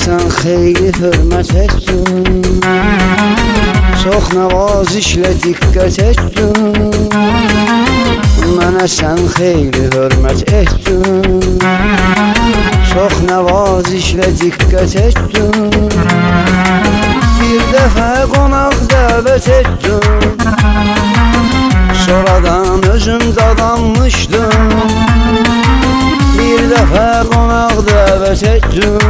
Sən xeyli hörmət etdin, çox nəvazişlə diqqət etdin. Mənə sən xeyli hörmət etdin, çox nəvazişlə diqqət etdin. Bir dəfə qonaq dəvət etdin, sonradan özüm dadanmışdım. Bir dəfə qonaq dəvət etdin,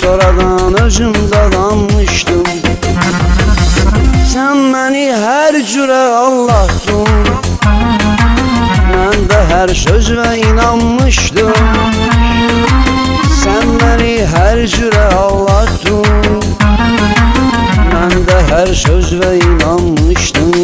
sonradan özüm dadanmışdım. Sən məni hər cürə Allah'dın, mən də hər sözvə inanmışdım. Sən məni hər cürə Allah'dın, mən də hər sözvə inanmışdım.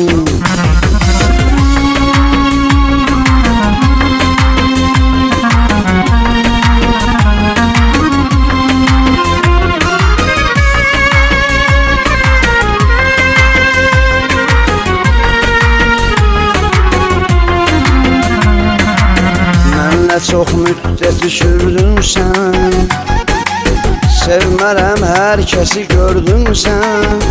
Çox müddət düşürdün sən, sevmərəm hər kəsi gördün sən.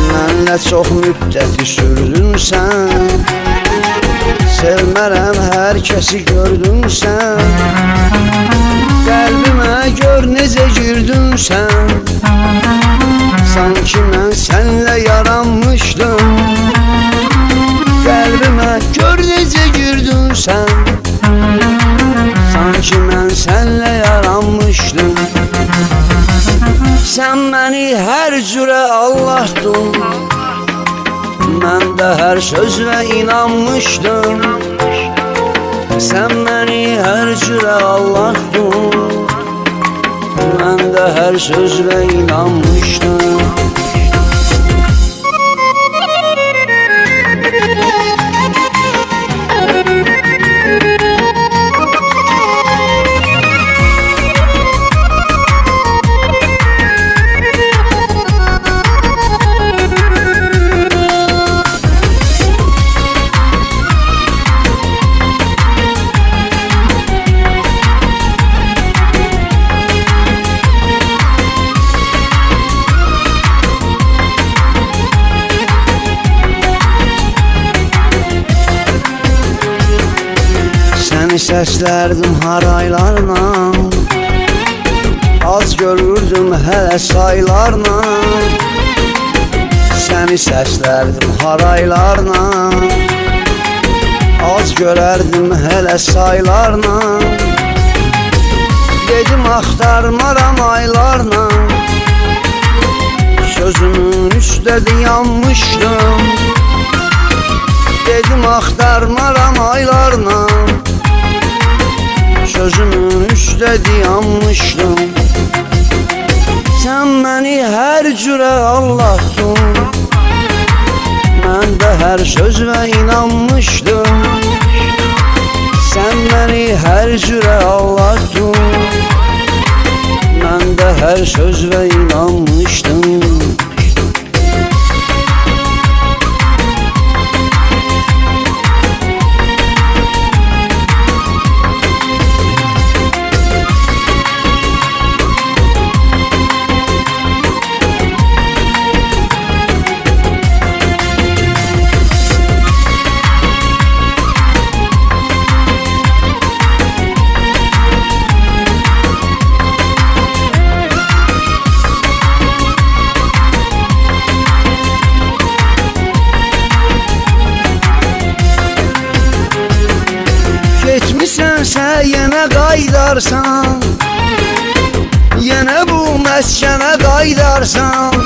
Mənlə çox müddət düşürdün sən, sevmərəm hər kəsi gördün sən. Qəlbimə gör necə girdin sən, sanki mən sənlə yaranmışdım. Qəlbimə gör necə girdin sən, sanki mən sənlə yaranmışdım. Sən məni hər cürə Allah'dın, mən də hər sözvə inanmışdım. Sən məni hər cürə Allah'dın, mən də hər sözvə inanmışdım. Səni səslərdim haraylarla, az görürdüm hələ saylarla. Səni səslərdim haraylarla, az görərdim hələ saylarla. Dedim axtarmaram aylarla, sözümün üstədi yanmışdım. Dedim axtarmaram aylarla, sözümün üstədi yanmışdım. Sən məni hər cürə Allah'dın, mən də hər sözvə inanmışdım. Sən məni hər cürə Allah'dın, mən də hər sözvə inanmışdım. Getmisənsə yenə qaydarsan, yenə bu məskənə qaydarsan.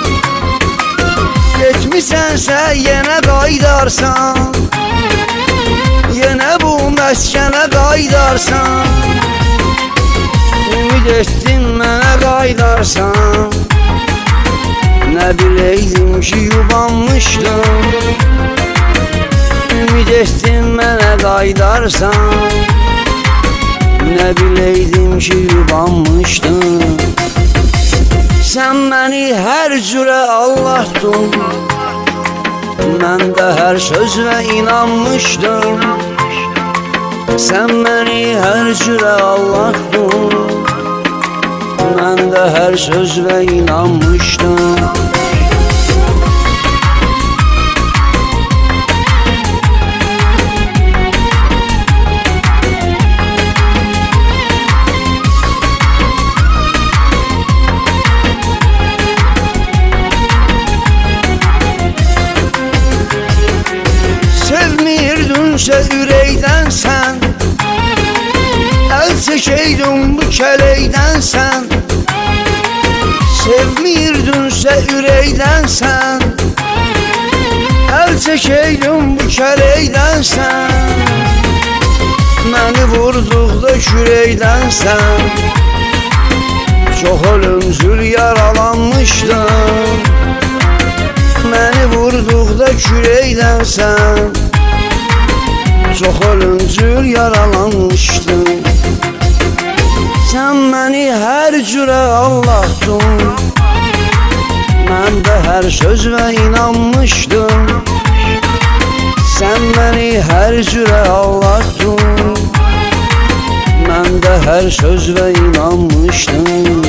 Getmisənsə yenə qaydarsan, yenə bu məskənə qaydarsan. Ümid etdin mənə qaydarsan, nə biləydim ki yubanmışdım. Ümid etdin mənə qaydarsan, qaydarsan. Nə biləydim ki yubanmışdın. Sən məni hər cürə aldatdın. Mən də hər sözlə inanmışdım. Sən məni hər cürə aldatdın. Mən də hər sözlə inanmışdım. Sevmirdinsə ürəkdən sən, əl çəkəydin bu kələkdən sən. Sevmirdinsə ürəkdən sən, əl çəkəydin bu kələkdən sən. Məni vurduqda kürəkdən sən, çox ölümcül yaralanmışdım. Məni vurduqda kürəkdən sən, çox ölümcül yaralanmışdım. Sən məni hər cürə aldatdın. Mən də hər sözlə inanmışdım. Sən məni hər cürə aldatdın. Mən də hər sözlə inanmışdım.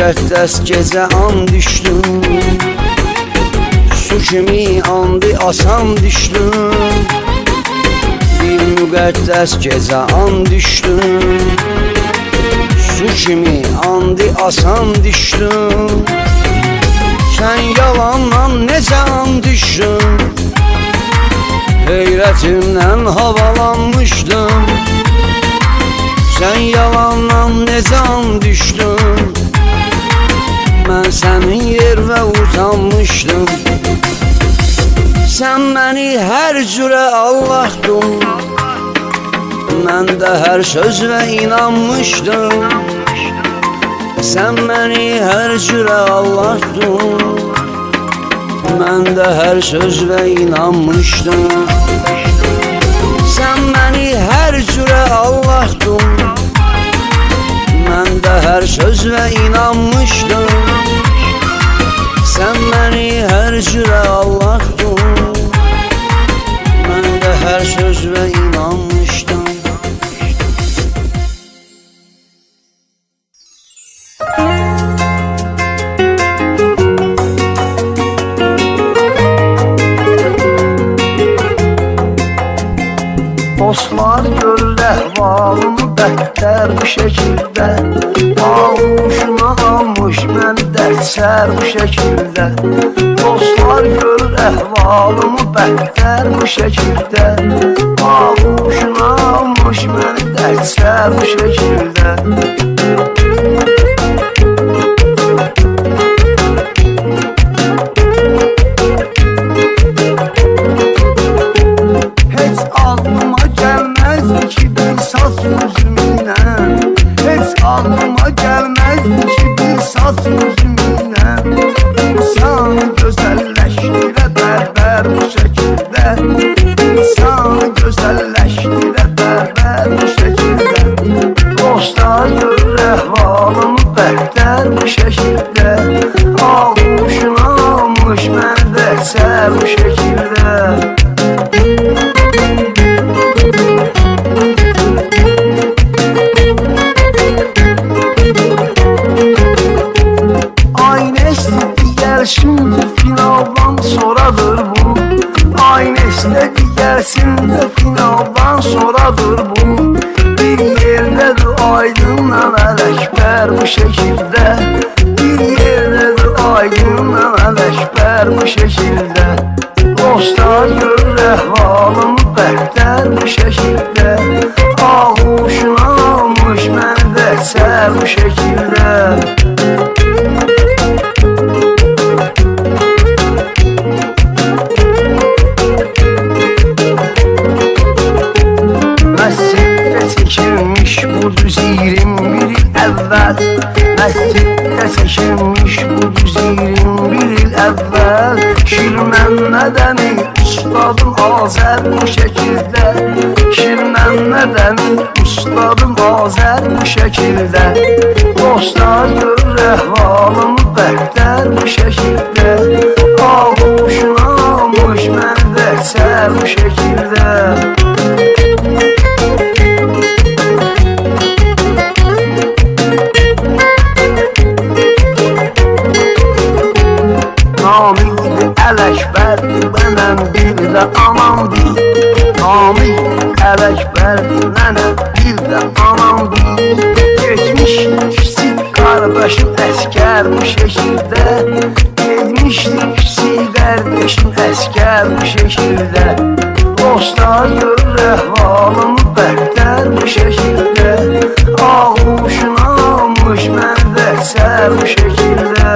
Müqəddəs gecə an düşdüm. Su kimi andı asan düşdüm. Bir müqəddəs gecə an düşdüm. Su kimi andı asan düşdüm. Sən yalandan necə an düşdün. Heyrətimdən havalanmışdım. Sən yalandan necə an düşdün. Mən sənin yervə uzanmışdım. Sən məni hər cürə aldatdın. Mən də hər sözlə inanmışdım. Sən məni hər cürə aldatdın. Mən də hər sözlə inanmışdım. Sən məni hər cürə aldatdın. Mən də hər sözlə inanmışdım. Sən məni hər cürə aldatdın. Mən də hər sözlə inanmışdım. Dostlar görür əhvalımı bəhətər bu şəkildə. Ağuşuna almış məni dərdsər bu şəkildə. Dostlar görür əhvalımı bəhətər bu şəkildə. Ağuşuna almış məni dərdsər bu şəkildə. Ağlıma gəlməzdi ki bir saz yüzümlə İnsanı gözəlləşdirə bərbər bu şəkildə. İnsanı gözəlləşdirə bərbər bu şəkildə. Dostlar görür əhvalımı bəhətər bu şəkildə. Ağuşuna almış məni dərdsər bu şəkildə. Şimdi finaldan sonradır bu. Aynı istedi gelsin de finaldan sonradır bu. Bir yerdedir aydınla Ələkbər bu şekilde. Bir yerdedir aydın ələkbər bu şəkildə. Dostlar görür əhvalımı bəhtər bu şəkildə. Ağuşuna almış məni də sər bu şəkildə. Məsciddə çəkilmiş bu düz 21 il əvvəl. Məsciddə çəkilmiş bu düz 21 il əvvəl. Şir Məmmədəmi ustadım Azər bu şəkildə. Şir Məmmədəmi ustadım Azər bu şəkildə. Dostlar görür əhvalımı bəhtər bu şəkildə. Ağuşuna almış məni də sər bu şəkildə. Namid Ələkbər mənəm bir də anamdır. Namid Ələkbər mənəm bir də anamdır. Geçmiş kiçik qardaşım əskər bu şəkildə. Getmişdir kiçik qardaşım əskər bu şəkildə. Dostlar görür əhvalımı bəhtər bu şəkildə. Ağuşuna almış məni də sər bu şəkildə.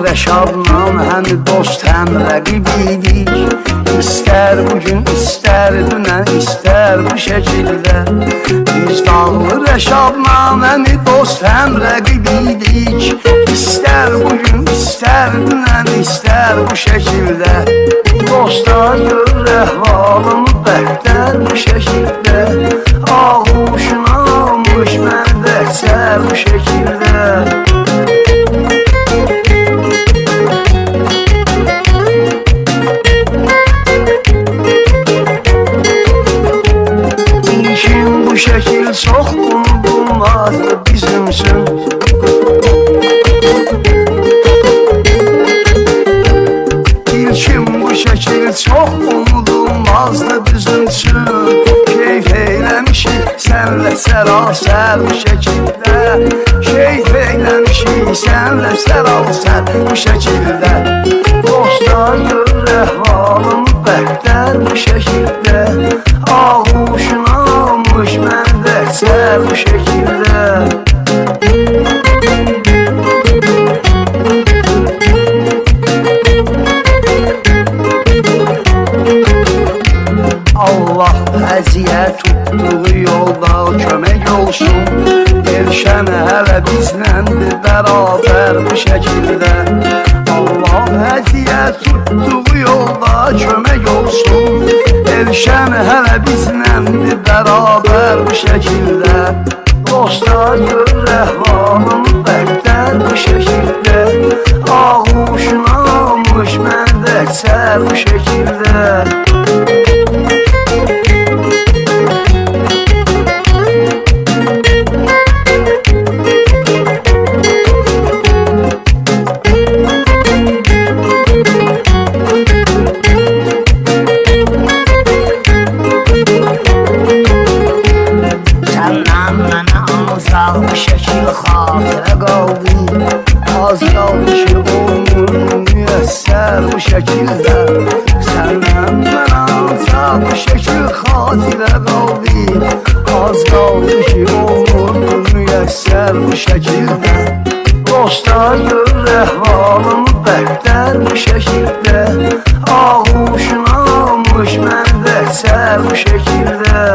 Rəşadla həm dost, həm rəqib idik. İstər bugün, istər dünən, istər bu şəkildə. Biz dağlı Rəşadla həm dost, həm rəqib idik. İstər bugün, istər dünən, istər bu şəkildə. Dostlar görür əhvalımı bəhtər bu şəkildə. Ağuşuna almış məni də sər bu şəkildə. Şəkil çox unudulmazdır bizim üçün. İlkin bu şəkil çox unudulmazdır bizim üçün. Keyf eyləmişik sənlə sərasər bu şəkildə. Keyf eyləmişik sənlə sərasər bu şəkildə. Dostlar görür əhvalımı bəhtər bu şəkildə. Ağuşuna almış məni də sər bu şəkildə. Allah əziyyət tutduğu yolda kömək olsun. Elşən hələ bizləndir bərabər bu şəkildə. Allah əziyyət tutduğu yolda kömək olsun. Elşən hələ bizləndir bərabər bu şəkildə. Dostlar görür əhvalımı bəhtər bu şəkildə. Ağuşuna almış məni də sər bu şəkildə. Bu şəkil xatirə qaldı. Az qaldı ki olmur müyəssər bu şəkildə. Səndən mən ancaq bu şəkil xatirə qaldı. Az qaldı ki olmur müyəssər bu şəkildə. Dostlar görür əhvalımı bəhtər bu şəkildə. Ağuşuna almış məni də sər bu şəkildə.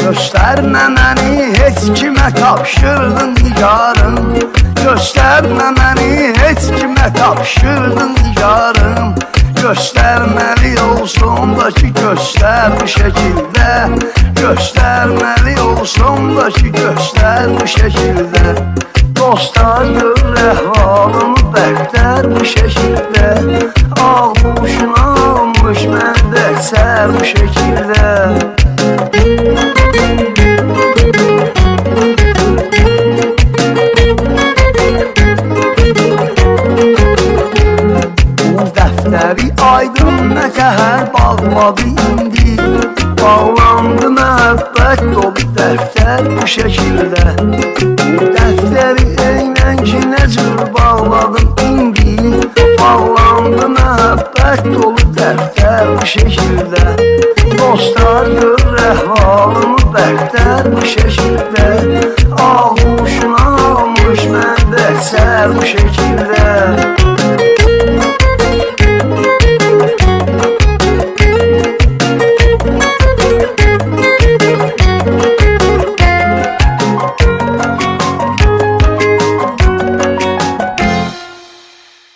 Göstərmə məni heç kimə tapşırdın nigarım. Göstərmə məni heç kimə tapşırdın nigarım. Göstərməli olsun da ki göstər bu şəkildə. Göstərməli olsun da ki göstər bu şəkildə. Dostlar görür əhvalımı bərklər bu şəkildə Ağuşun almış məndə sər bu şəkildə Bu dəftəri aydın nə təhər bağladı indi Bağlandı məhəbbət dolu dəftər bu şəkildə Bu dəftəri eynən ki nə cür bağladım indi Bağlandı məhəbbət dolu dəftər bu şəkildə Dostlar görür əhvalımı bərklər bu şəkildə Ağuşun almış məndə sər bu şəkildə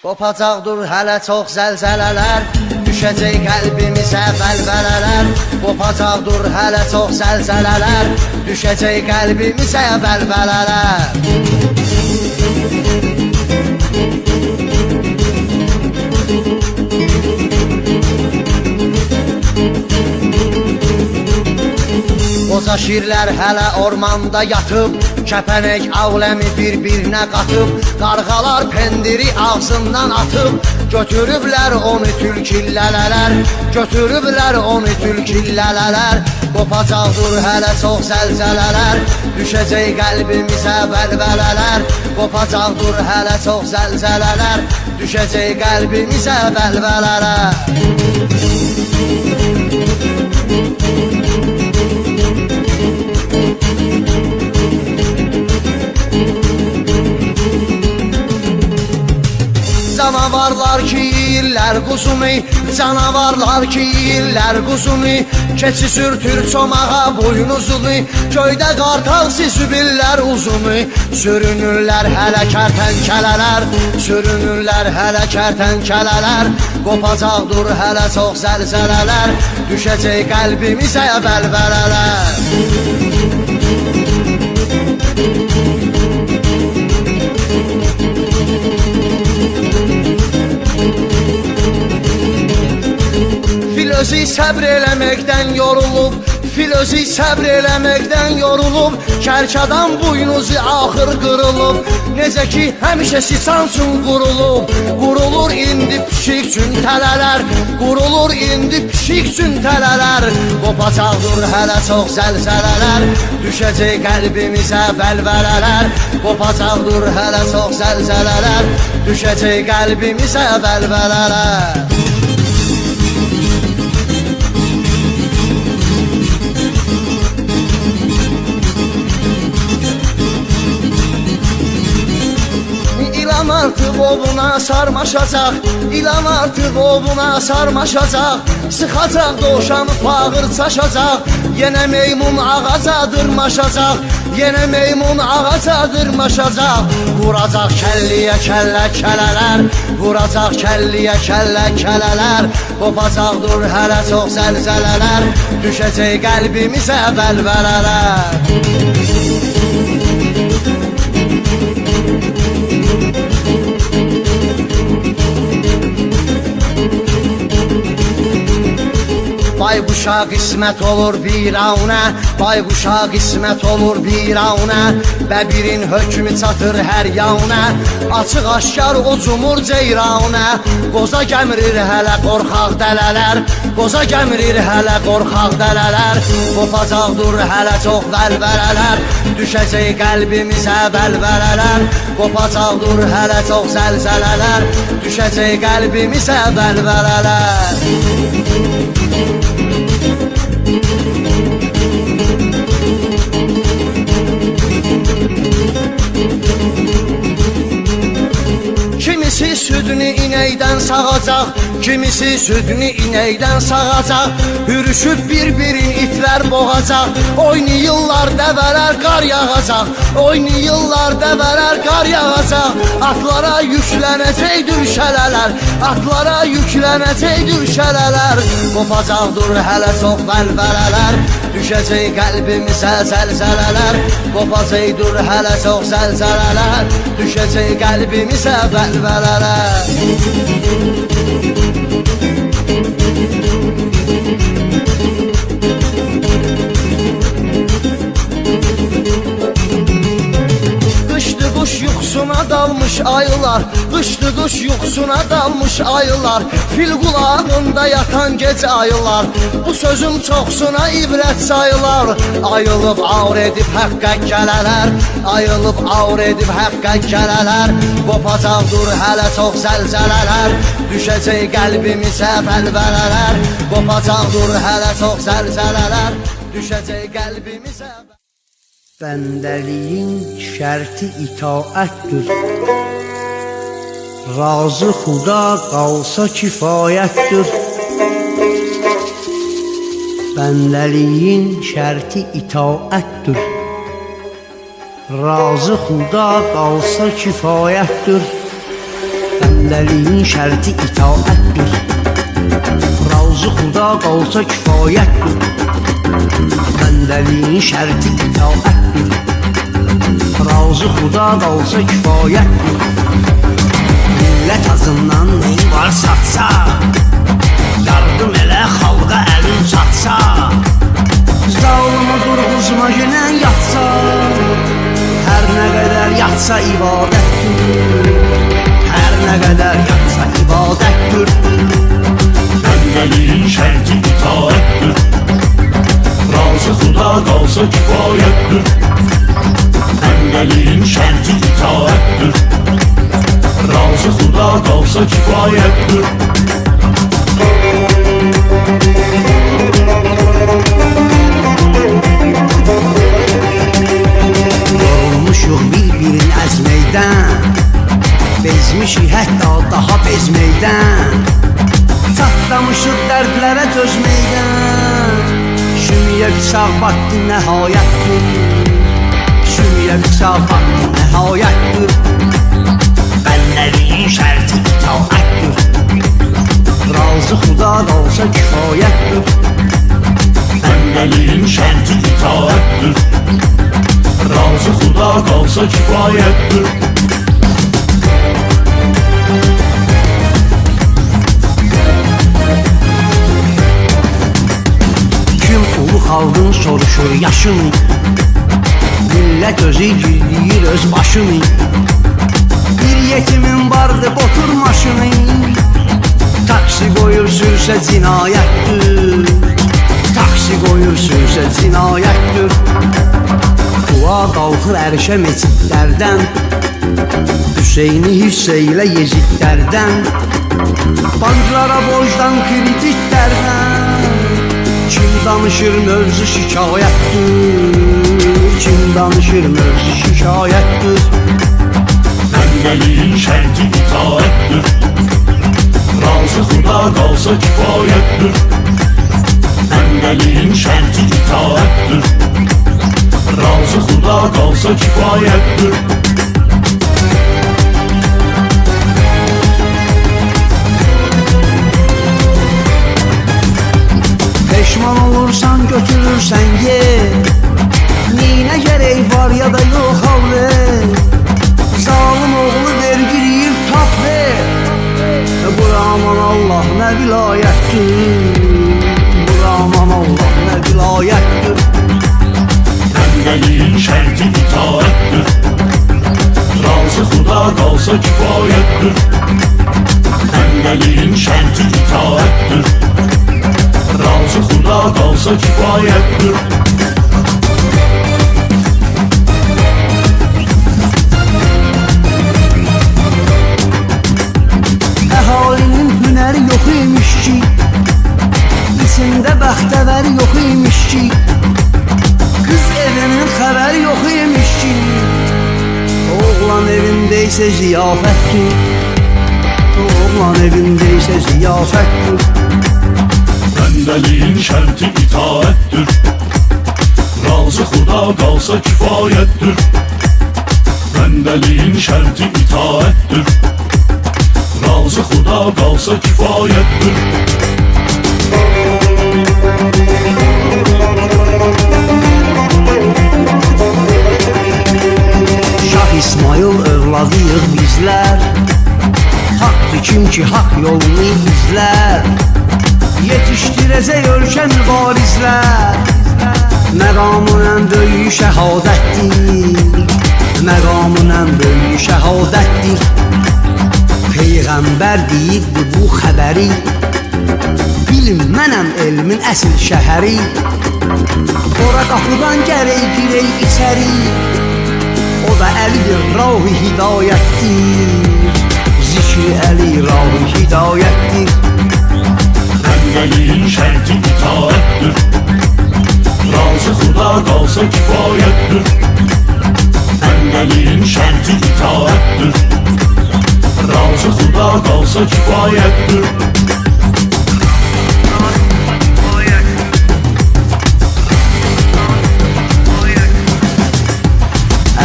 Qopacaqdır hələ çox zəlzələlər Düşəcək qəlbimizə bəlbələlər Qopacaqdır hələ çox zəlzələlər Düşəcək qəlbimizə bəlbələlər Qoca şirlər hələ ormanda yatıb Kəpənək avləmi bir-birinə qatıb Qarğalar pendiri ağzından atıb Götürüblər onu tülkillələr Götürüblər onu tülkillələr Qopacaqdır hələ çox zəlzələlər Düşəcək qəlbimizə bəlbələlər Qopacaqdır hələ çox zəlzələlər Düşəcək qəlbimizə bəlbələlər Canavarlar ki yiyirlər quzunu Canavarlar ki yiyirlər quzunu Keçi sürtür çomağa boynuzunu Göydə qartal sisübüllər uzunu Sürünürlər hələ kərtənkələlər Sürünürlər hələ kərtənkələlər Qopacaqdır hələ çox zəlzələlər Düşəcək qəlbimizə bəlbələlər Fil özü səbr eləməkdən yorulub Fil özü səbr eləməkdən yorulub Kərkadan buynuzu axır qırılıb Necə ki həmişə siçan üçün qurulub Qurulur indi pişik üçün tələlər Qurulur indi pişik üçün tələlər Qopacaqdır hələ çox zəlzələlər Düşəcək qəlbimizə bəlbələlər Qopacaqdır hələ çox zəlzələlər Düşəcək qəlbimizə bəlbələlər İlan artıq ovuna sarmaşacaq İlan artıq ovuna sarmaşacaq Sıxacaq doşanı bağır çaşacaq Yenə meymun ağaca dırmaşacaq Yenə meymun ağaca dırmaşacaq Vuracaq kəlliyə kəllə kələlər Vuracaq kəlliyə kəllə kələlər Qopacaqdır hələ çox zəlzələlər Düşəcək qəlbimizə bəlbələlər Baybuşa qismət olur bir anə Baybuşa qismət olur bir anə Bəbirin hökmü çatır hər yanə Açıq aşkar ucumur ceyranə Qoza gəmirir hələ qorxaq dələlər Qoza gəmirir hələ qorxaq dələlər Qopacaqdır hələ çox bəlbələlər Düşəcək qəlbimizə bəlbələlər Qopacaqdır hələ çox zəlzələlər Düşəcək qəlbimizə bəlbələlər Kimisi südünü inəkdən sağacaq Kimisi südünü inəkdən sağacaq Hürüşüb bir-birin itlər boğacaq Oynayırlar dəvələr qar yağacaq Oynayırlar dəvələr qar yağacaq boğacaq. Atlara yüklənəcək düşələlər, atlara yüklənəcək düşələlər. Qopacaq dur hələ çox vəlvələlər, düşəcək qəlbimizə zəlzələlər. Qopacaq dur hələ çox zəlzələlər, düşəcək qəlbimizə vəlvələlər. Quş yuxusuna dalmış ayılar, qışdı quş yuxusuna dalmış ayılar. Fil qulağında yatan gecə ayılar, bu sözüm çoxsuna ibrət sayılar. Ayılıb avr edib həqqə gələlər, ayılıb avr edib həqqə gələlər. Qopacaq dur hələ çox zəlzələlər, düşəcək qəlbimizə vəlvələlər. Qopacaq dur hələ çox zəlzələlər, düşəcək qəlbimizə. Bəndəliyin şərti itaətdir, razı xuda qalsa kifayətdir. Bəndəliyin şərti itaətdir, razı xuda qalsa kifayətdir. Bəndəliyin şərti itaətdir, razı xuda qalsa kifayətdir. Bəndəliyin şərti itaətdir, razı xuda qalsa kifayətdir. Millət azından ney var satsa, yardım elə xalqa əlin çatsa. Zalımı durğuzma yenə yatsa, hər nə qədər yatsa ibadətdir, hər nə qədər yatsa ibadətdir. Bəndəliyin şərti itaətdir, razı xuda qalsa kifayətdir. Bəndəliyin şərti itaətdir, razı xuda qalsa kifayətdir. Yorulmuşuq bir-birin əzməkdən, bezmişik hətta daha bezməkdən. Çatlamışıq dərdlərə dözməkdən, şümiyə bıçaq batdı nəhayətdir, şümiyə bıçaq batdı nəhayətdir. Bəndəliyin şərti itaətdir, razı xuda qalsa kifayətdir. Bəndəliyin şərti itaətdir, razı xuda qalsa kifayətdir. Xalqın soruşur yaşını, millət özü gizləyir öz başını. Bir yetimin vardı botur maşını, taksi qoyur sürsə cinayətdir, taksi qoyur sürsə cinayətdir. Dua qalxır ərşə mecidlərdən, Hüseyni hissə ilə yezidlərdən, banklara borcdan kreditlərdən. Kim danışır mövzu şikayətdir, kim danışır mövzu şikayətdir. Bəndəliyin şərti itaətdir, razı xuda qalsa kifayətdir. Bəndəliyin şərti itaətdir, razı xuda qalsa kifayətdir. Peşman olursan götürürsən ye, neyinə gərək var ya da yox havle. Zalim oğlu vergi yiyib tap ver, bura aman Allah nə vilayətdir, bura aman Allah nə vilayətdir. Bəndəliyin şərti itaətdir, razı xuda qalsa kifayətdir. Bəndəliyin şərti itaətdir, razı xuda qalsa kifayətdir. Əhalinin hünəri yox imiş ki, içində bəxtəvəri yox imiş ki, qız evinin xəbəri yox imiş ki, oğlan evində isə ziyafətdir, oğlan evində isə ziyafətdir. Bəndəliyin şərti itaətdir, razı xuda qalsa kifayətdir. Bəndəliyin şərti itaətdir. Razı Xuda qalsa kifayətdir. Şah İsmail övladıyıq bizlər, haqqdır kim ki haqq yolunu izlər. Yetişdirəcək ölkə mübarizlər, məqamının böyük şəhadətdir, məqamının böyük şəhadətdir. Peyğəmbər deyibdir bu xəbəri, bilin mənəm elmin əsl şəhəri. Ora qapıdan gərək girək içəri, o da əlidir rah-ı hidayətdir, zikri əli rah-ı hidayətdir. Bəndəliyin şərti itaətdir. Razı Xuda qalsa kifayətdir. Bəndəliyin şərti itaətdir. Razı Xuda qalsa kifayətdir.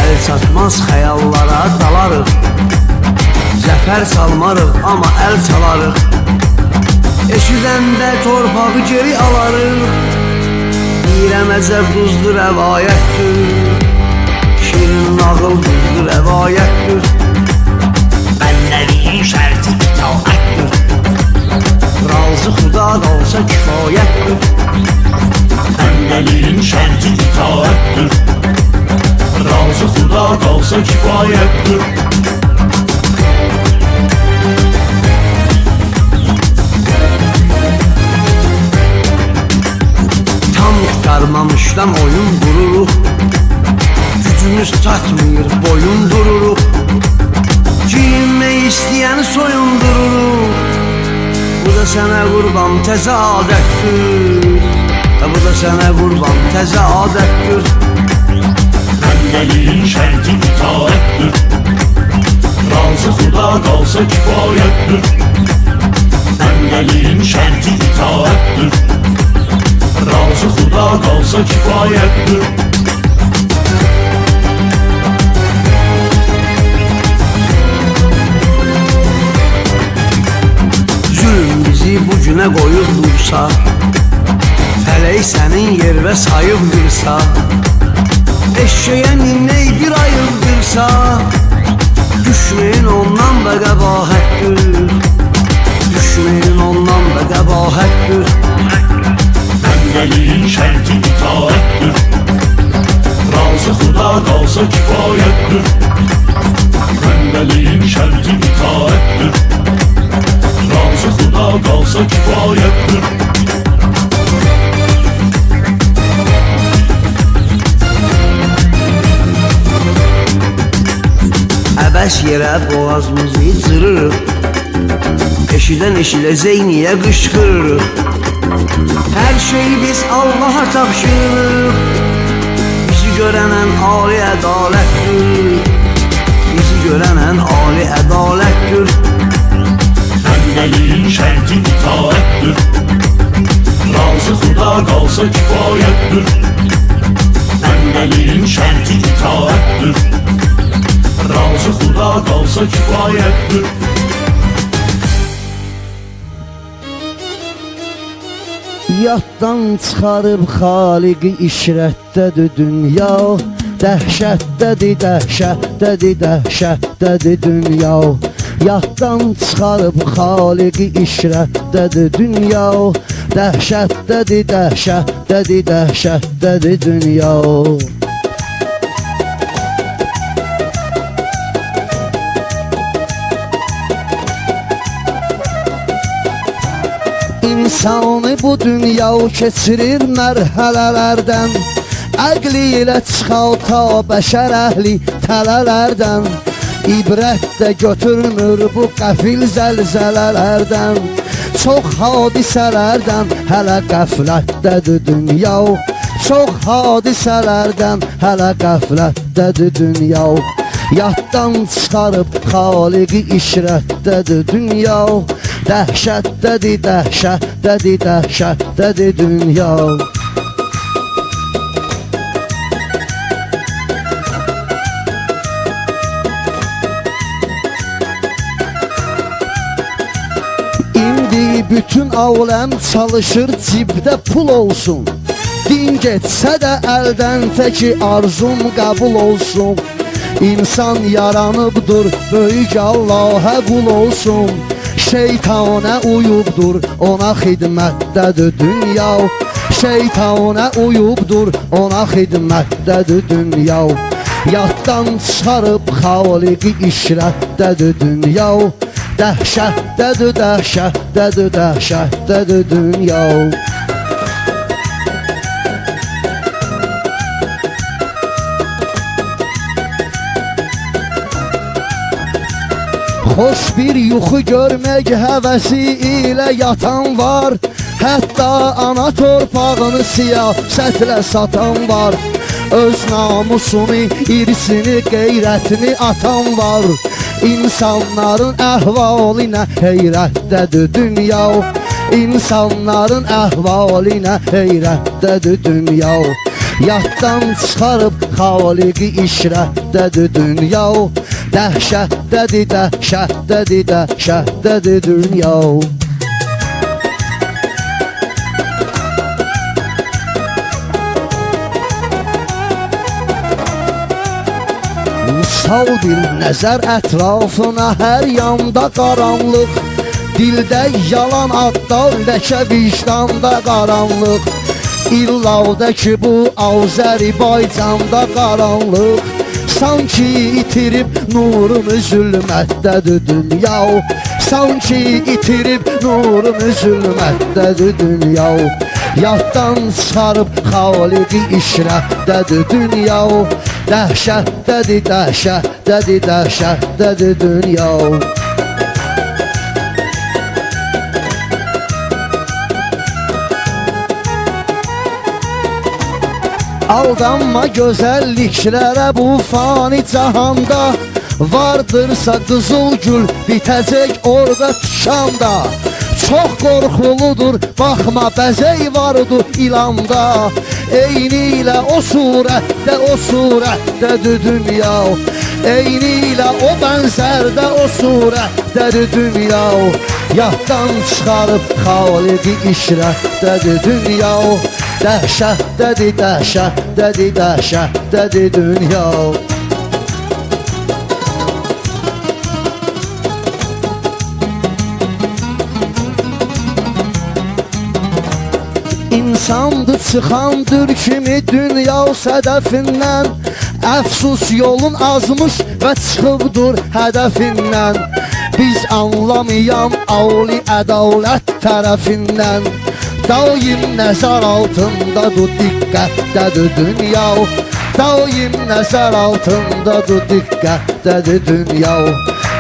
Əl çatmaz xəyallara dalarıq, zəfər salmarıq amma əl çalarıq. Eşidəndə torpağı geri alarıq, deyirəm əcəb duzlu rəvayətdir, şirin nağıl duzlu rəvayətdir. Bəndəliyin şərti itaətdir. Razı Xuda qalsa kifayətdir. Bəndəliyin şərti itaətdir. Razı Xuda qalsa kifayətdir. Tam qurtarmamışdan oyun qururuq, gücümüz çatmır boyun dururuq. Giyinmək istəyəni soyundururuq, bu da sənə qurban təzə adətdir, bu da sənə qurban təzə adətdir. Bəndəliyin şərti itaətdir. Razı Xuda qalsa kifayətdir. Bəndəliyin şərti itaətdir. Razı Xuda qalsa kifayətdir. Zülm bizi bu günə qoyub dursa, fələk sənin yervə sayıb qırsa, eşşəyə minnək bir ayıldırsa, düşməyin ondan da qəbahətdir, düşməyin ondan da qəbahətdir. Bəndəliyin şərti itaətdir. Razı Xuda qalsa kifayətdir. Bəndəliyin şərti itaətdir. Razı Xuda qalsa kifayətdir. Əbəs yerə boğazımızı cırırıq, eşidən eşidəcək niyə qışqırırıq. Hər şeyi biz Allaha tapşırırıq, bizi görənən ali ədalətdir, bizi görənən ali ədalətdir. Bəndəliyin şərti itaətdir. Razı Xuda qalsa kifayətdir. Bəndəliyin şərti itaətdir. Razı Xuda qalsa kifayətdir. Yaddan çıxarıb xaliqi işrətdədir dünya, dəhşətdədir, dəhşətdədir, dəhşətdədir dünya. Yaddan çıxarıb xaliqi işrətdədir dünya, dəhşətdədir, dəhşətdədir, dəhşətdədir dünya. İnsanı bu dünya keçirir mərhələlərdən, əqli ilə çıxalta bəşər əhli tələlərdən. İbrət də götürmür bu qəfil zəlzələlərdən, çox hadisələrdən hələ qəflətdədir dünya, çox hadisələrdən hələ qəflətdədir dünya. Yaddan çıxarıb xaliqi işrətdədir dünya, dəhşətdədir, dəhşətdədir, dəhşətdədir dünya. İndi bütün aləm çalışır cibdə pul olsun. Din getsə də əldən təki arzum qəbul olsun. İnsan yaranıbdır böyük Allah'a qul olsun. Şeytana uyubdur ona xidmətdədir dünya. Şeytana uyubdur ona xidmətdədir dünya. Yaddan çıxarıb xaliqi işrətdədir dünya. Dəhşətdədir, dəhşətdədir, dəhşətdədir dünya. Xoş bir yuxu görmək həvəsi ilə yatan var. Hətta ana torpağını siyasətlə satan var. Öz namusunu, irisini, qeyrətini atan var. İnsanların əhvalinə heyrətdədir dünya. İnsanların əhvalinə heyrətdədir dünya. Yaddan çıxarıb xaliqi işrətdədir dünya. Dəhşətdədir, dəhşətdədir, dəhşətdədir dünya. Sal bir nəzər ətrafına, hər yanda qaranlıq. Dildə yalan adlar, ləkə vicdanda qaranlıq. İllavda ki bu Azərbaycanda qaranlıq. Sanki itirib nurunu zülmətdədir dünya. Sanki itirib nurunu zülmətdədir dünya. Yaddan çıxarıb xaliqi işrətdədir dünya. Dəhşətdədir, dəhşətdədir, dəhşətdədir dünya. Aldanma gözəlliklərə bu fani cahanda. Vardırsa qızıl gül bitəcək orada tükanda. Çox qorxuludur, baxma bəzək vardı ilanda. Eyni ilə o surətdədir dünya. Eyni ilə o bənzərdə o surətdədir dünya. Yaddan çıxarıb xaliqi işrətdədir dünya. Dəhşətdədir, dəhşətdədir, dəhşətdədir dünya. İnsandır çıxandır kimi dünya sədəfindən. Əfsus yolun azmış və çıxıbdır hədəfindən. Biz anlamayan ali ədalət tərəfindən. Daim nəzər altındadır, diqqətdədir dünya. Daim nəzər altındadır, diqqətdədir dünya.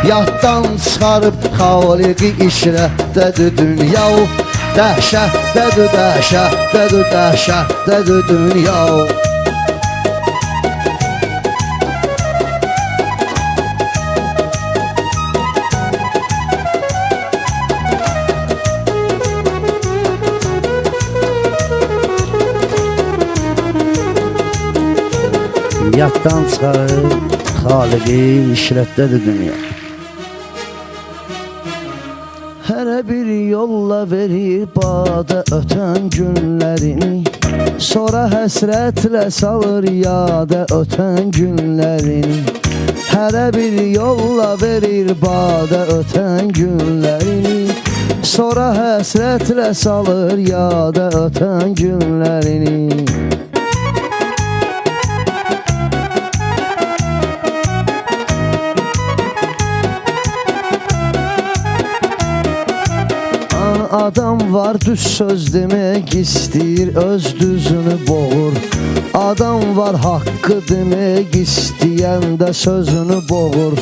Yaddan çıxarıb xaliqi işrətdədir dünya. Dəhşətdədir, dəhşətdədir, dəhşətdədir dünya. Yaddan çıxarıb xaliqi işrətdədir dünya. Hərə bir yolla verir badə ötən günlərini. Sonra həsrətlə salır yada ötən günlərini. Hərə bir yolla verir badə ötən günlərini. Sonra həsrətlə salır yada ötən günlərini. Adam var düz söz demək istəyir, öz düzünü boğur. Adam var haqqı demək istəyəndə sözünü boğur.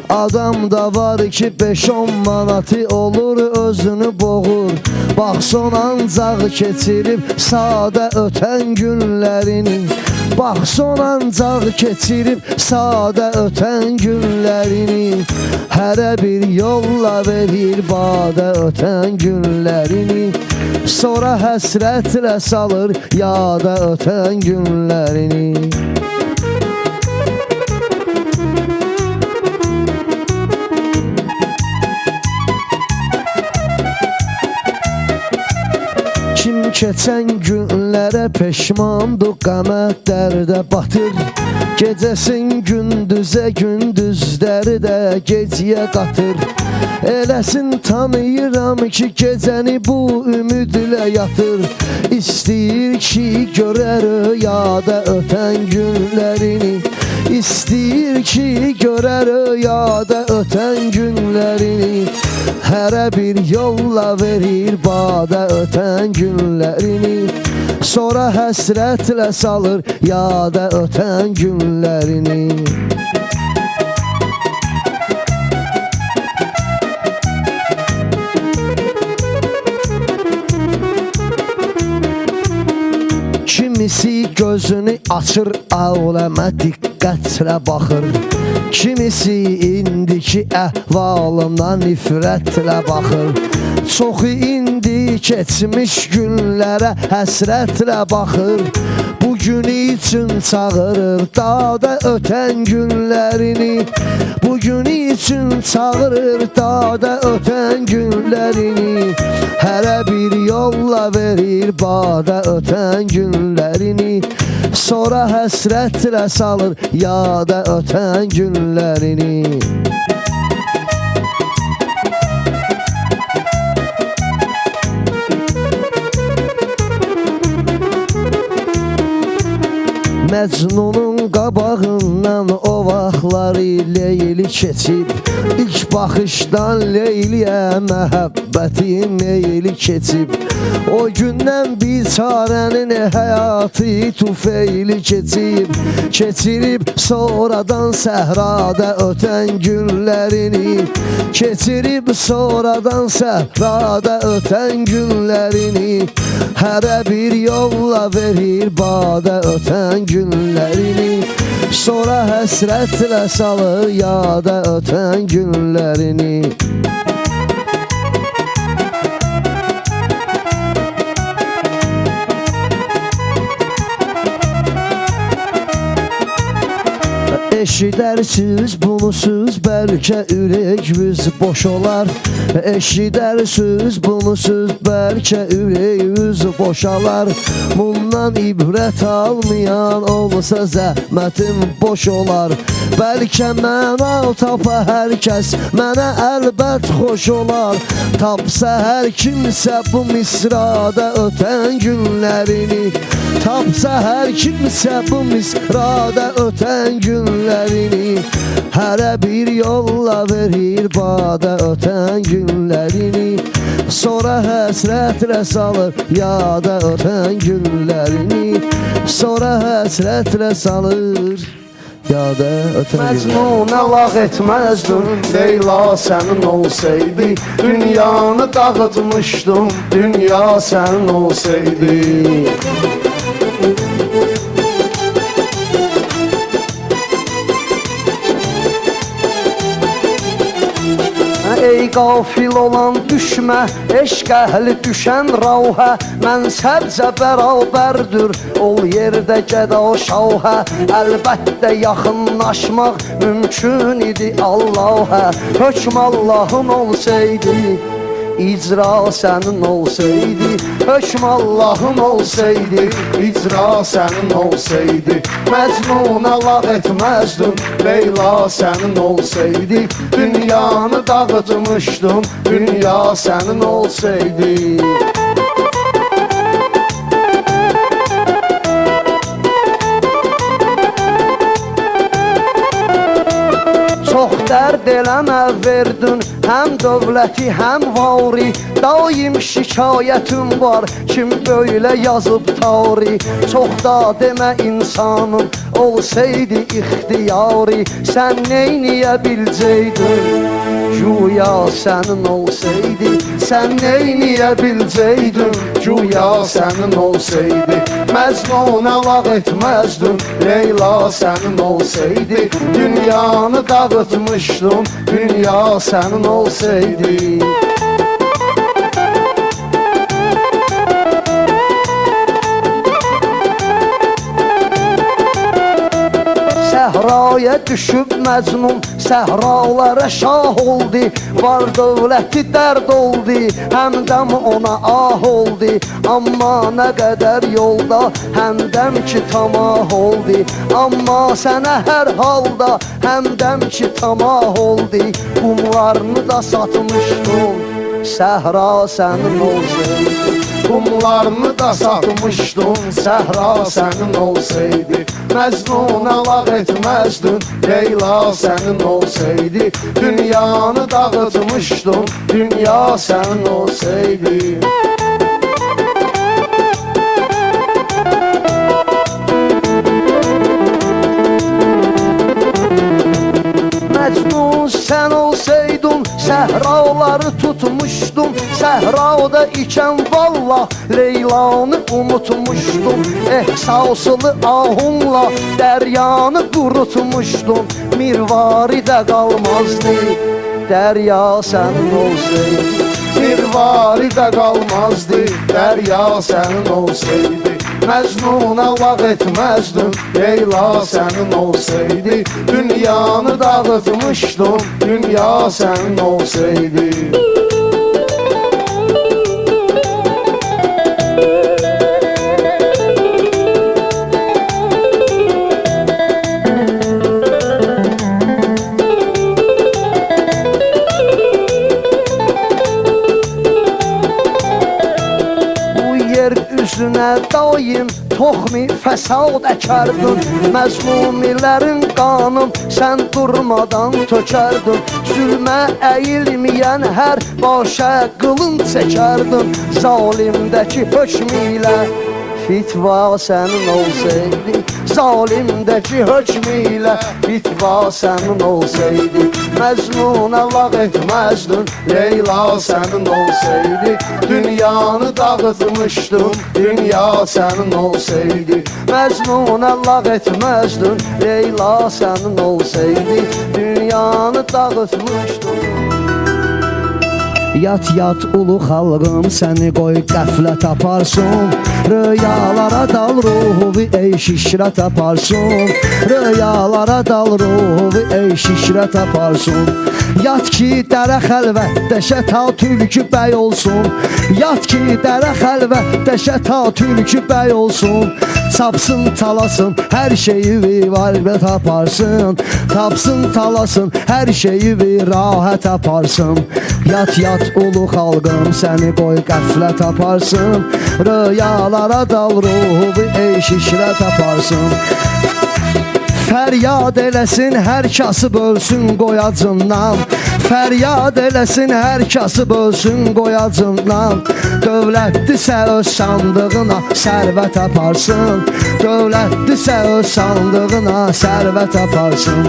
Adam da var ki 5-10 manatı olur özünü boğur. Bax son ancaq keçirib sadə ötən günlərini. Bax son ancaq keçirib sadə ötən günlərini. Hərə bir yolla verir badə ötən günlərini. Sonra həsrətlə salır yada ötən günlərini. Keçən günlərə peşmandı, qəmət dərdə batır. Gecəsin gündüzə, gündüzləri də gecəyə qatır. Eləsin tanıyıram ki, gecəni bu ümidlə yatır. İstəyir ki, görər rüyada ötən günlərini. İstəyir ki, görər rüyada ötən günlərini. Hərə bir yolla verir bada ötən günlərini. Sonra həsrətlə salır yada ötən günlərini. Kimisi gözünü açır, aləmə diqqətlə baxır. Kimisi indiki əhvalına nifrətlə baxır. Çoxu indi keçmiş günlərə həsrətlə baxır. Bugün üçün çağırır dada ötən günlərini. Bugün üçün çağırır dada ötən günlərini. Hərə bir yolla verir bada ötən günlərini. Sonra həsrətlə salır yada ötən günlərini. Məcnunun qabağından o vaxtları Leyli keçib. İlk baxışdan Leyliyə məhəbbəti meyli keçib. O gündən biçarənin həyatı tufeyli keçib. Keçirib sonradan səhrada ötən günlərini. Keçirib sonradan səhrada ötən günlərini. Hərə bir yolla verir bada ötən günlərini. Sonra həsrətlə salır yada ötən günlərini. Eşidərsiz bunusuz bəlkə ürəyiniz boş olar. Eşidərsiz bunusuz bəlkə ürəyiniz boşalar. Bundan ibrət almayan olsa zəhmətim boş olar. Bəlkə məna tapa hər kəs, mənə əlbət xoş olar. Tapsa hər kimsə bu misrada ötən günlərini. Tapsa hər kimsə bu misrada ötən günlərini. Hərə bir yolla verir bada ötən günlərini. Sonra həsrətlə salır yada ötən günlərini. Sonra həsrətlə salır yada ötən günlərini. Məcnunə lağ etməzdim, Leyla sənin olsaydı. Dünyanı dağıtmışdım, dünya sənin olsaydı. Ey qafil olan düşmə, eşq əhli düşən rauhə. Mən səbzə bərabərdir, ol yerdə gədə o şauhə. Əlbəttə yaxınlaşmaq mümkün idi Allahə. Hökm Allahın olsaydı, icra sənin olsaydı. Hökm Allahın olsaydı, icra sənin olsaydı. Məcnunə lağ etməzdim, Leyla sənin olsaydı. Dünyanı dağıtmışdım, dünya sənin olsaydı. Çox dərd eləmə verdin, həm dövləti, həm vari. Daim şikayətim var, kim böyle yazıb tarih. Çox da demə insanım, olsaydı ixtiyari. Sən neyniyə bilcəydin, güya sənin olsaydı. Sən neyniyə bilcəydin, güya sənin olsaydı. Məcnunə lağ etməzdim, Leyla sənin olsaydı. Dünyanı dağıtmışdım, dünya sənin olsaydı. Səhraya düşüb Məcnun, səhralara şah oldu. Var dövləti dərd oldu, həmdəm ona ah oldu. Amma nə qədər yolda, həmdəm ki tamah oldu. Amma sənə hər halda, həmdəm ki tamah oldu. Qumlarını da satmışdın, səhra sənin olsaydı. Qumlarını da satmışdın, səhra sənin olsaydı. Məcnuna lağ etməzdin, Leyla sənin olsaydı. Dünyanı dağıtmışdın, dünya sənin olsaydı. Məcnun sən olsaydın, səhraları tutmuşdum. Səhrada ikən vallah Leylanı unutmuşdum. Ehsaslı ahunla dəryanı qurutmuşdum. Mirvaridə qalmazdı, dərya sənin olsaydı. Mirvaridə qalmazdı, dərya sənin olsaydı. Məcnuna lağ etməzdin, Leyla sənin olsaydı. Dünyanı dağıtmışdın, dünya sənin olsaydı. Üzünə daim toxmi fəsad əkərdin. Məzlumilərin qanın sən durmadan tökərdin. Zülmə əyilməyən hər başa qılınc çəkərdin. Zalimdəki hökm ilə fitva sənin olsaydı. Zalimdəki hökm ilə fitva sənin olsaydı. Məcnuna lağ etməzdin, Leyla sənin olsaydı. Dünyanı dağıtmışdın, dünya sənin olsaydı. Məcnuna lağ etməzdin, Leyla sənin olsaydı. Dünyanı dağıtmışdın. Yat yat ulu xalqım, səni qoy qəflət aparsın. Rüyalara dal ruhu ey şişrət aparsın. Rüyalara dal ruhu ey şişrət aparsın. Yat ki dərə xəlvətdə şəta tülkü bəy olsun. Yat ki dərə xəlvətdə şəta tülkü bəy olsun. Çapsın talasın, hər şeyi vivarət aparsın. Tapsın talasın, hər şeyi virahət aparsın. Yat yat ulu xalqım, səni qoy qəflət aparsın. Rüyalara dal ruhu ey şişrət aparsın. Fəryad eləsin, hər kasıb ölsün qoyacından. Fəryad eləsin, hər kasıb ölsün qoyacından. Dövlətdirsə öz sandığına sərvət aparsın. Dövlətdirsə öz sandığına sərvət aparsın.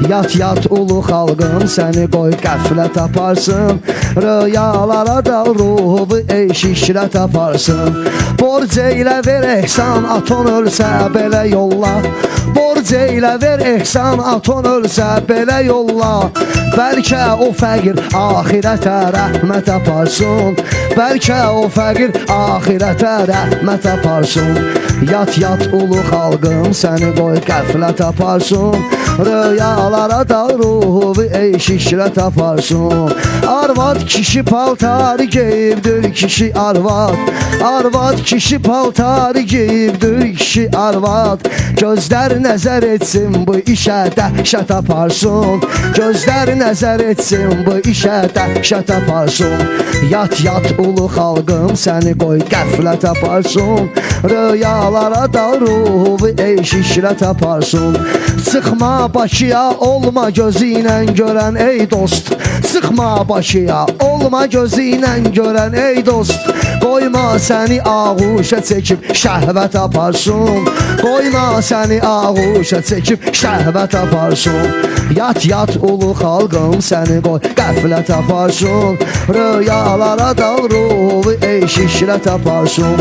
Yat yat ulu xalqım, səni qoy qəflət aparsın. Rüyalara dal ruhu ey şişrət aparsın. Borc eylə ver ehsan, aton ölsə belə yolla. Borc eylə ver ehsan, aton ölsə belə yolla. Bəlkə o fəqir axirətə rəhmət aparsın. Bəlkə o fəqir axirətə rəhmət aparsın. Yat yat ulu xalqım, səni qoy qəflət aparsın. Rüyalara dal ruhu ey şişrət aparsın. Arvad kişi paltarı geyibdir, kişi arvad. Arvad kişi paltarı geyibdir, kişi arvad. Gözlər nəzər etsin, bu işə dəhşət aparsın. Gözlər nəzər etsin, bu işə dəhşət aparsın. Yat yat ulu xalqım, səni qoy qəflət aparsın. Rüyalara dal ruhu ey şişrət aparsın. Çıxma Bakıya, olma gözü ilə görən ey dost. Çıxma Bakıya, olma gözü ilə görən ey dost. Qoyma səni ağuşa çəkib şəhvət aparsın. Qoyma səni ağuşa çəkib şəhvət aparsın. Yat yat ulu xalqım, səni qoy qəflət aparsın. Rüyalara dal ruhu ey şişrət aparsın.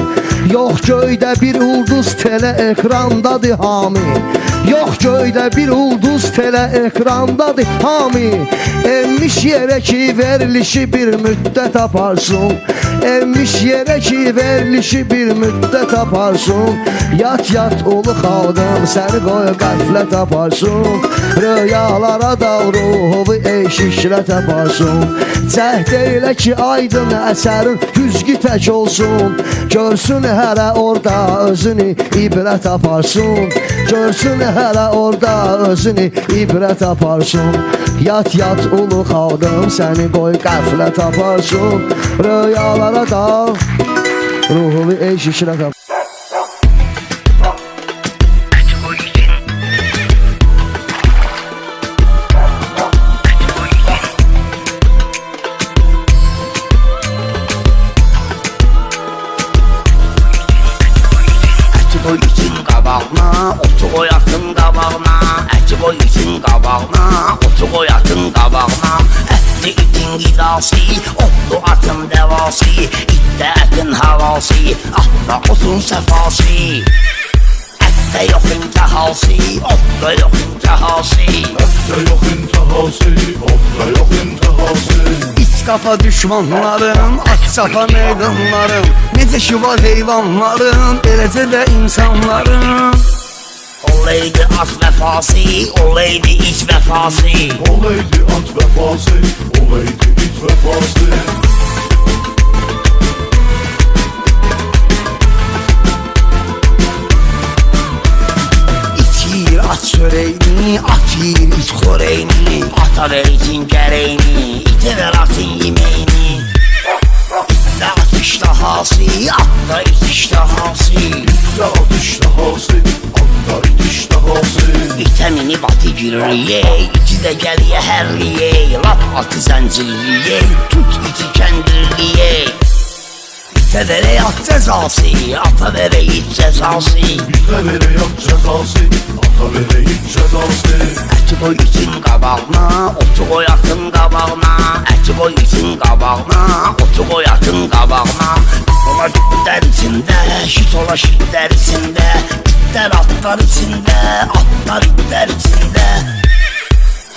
Yox göydə bir ulduz tele ekrandadır hami. Yox göydə bir ulduz tele ekrandadır hami. Enmiş yerə ki verilişi bir müddət aparsın. Evmiş yere ki verilişi bir müddət aparsın. Yat yat ulu xalqım səni qoy qəflət aparsın. Rüyalara dal ruhumu eşişrət aparsın. Cəhd eylə ki aydın əsərin güzgü tək olsun. Görsün hələ orada özünü ibrət aparsın. Görsün hələ orada özünü ibrət aparsın. Yat yat ulu xalqım səni qoy qəflət aparsın. Rüyalara dal ruhumu eşişrət aparsın. Boy için qabağına, otu qoyatın qabağına. Əti boy için qabağına, otu qoyatın qabağına. Ətli itin qidası, otlu atın dəvası. İtdə ətin havası, atda otun səfası. Ətdə yox intəhası, otda yox intəhası. Ətdə yox intihası, otda yox intihası. İç kafa düşmanlarım, aç çapa meydanlarım. Necə ki var heyvanlarım, eləcə də insanlarım. Olaydı at vəfası, olaydı iç vəfası. Olaydı at vəfası, olaydı it vəfası. İçir at çörəyini, at yiyir iç xörəyini. Ata ver itin gərəyini, itə ver atın yeməyini. İtdə at iştahası, atda it iştahası. İtdə at iştahası, atda it iştahası. İtə minib atı giririyey, iti də gəliyə hərliyey. Lap atı zəncirliyey, tut iti kəndirliyey. İtə verək at cəzası, ata verək it cəzası. İtə verək at cəzası, ata verək it cəzası. Əti qoy itin qabağına, otu qoy atın qabağına. Əti qoy itin qabağına, otu qoy atın qabağına. Ola gitlər içində, şit ola şitlər içində. İtlər atlar içində, atlar itlər içində.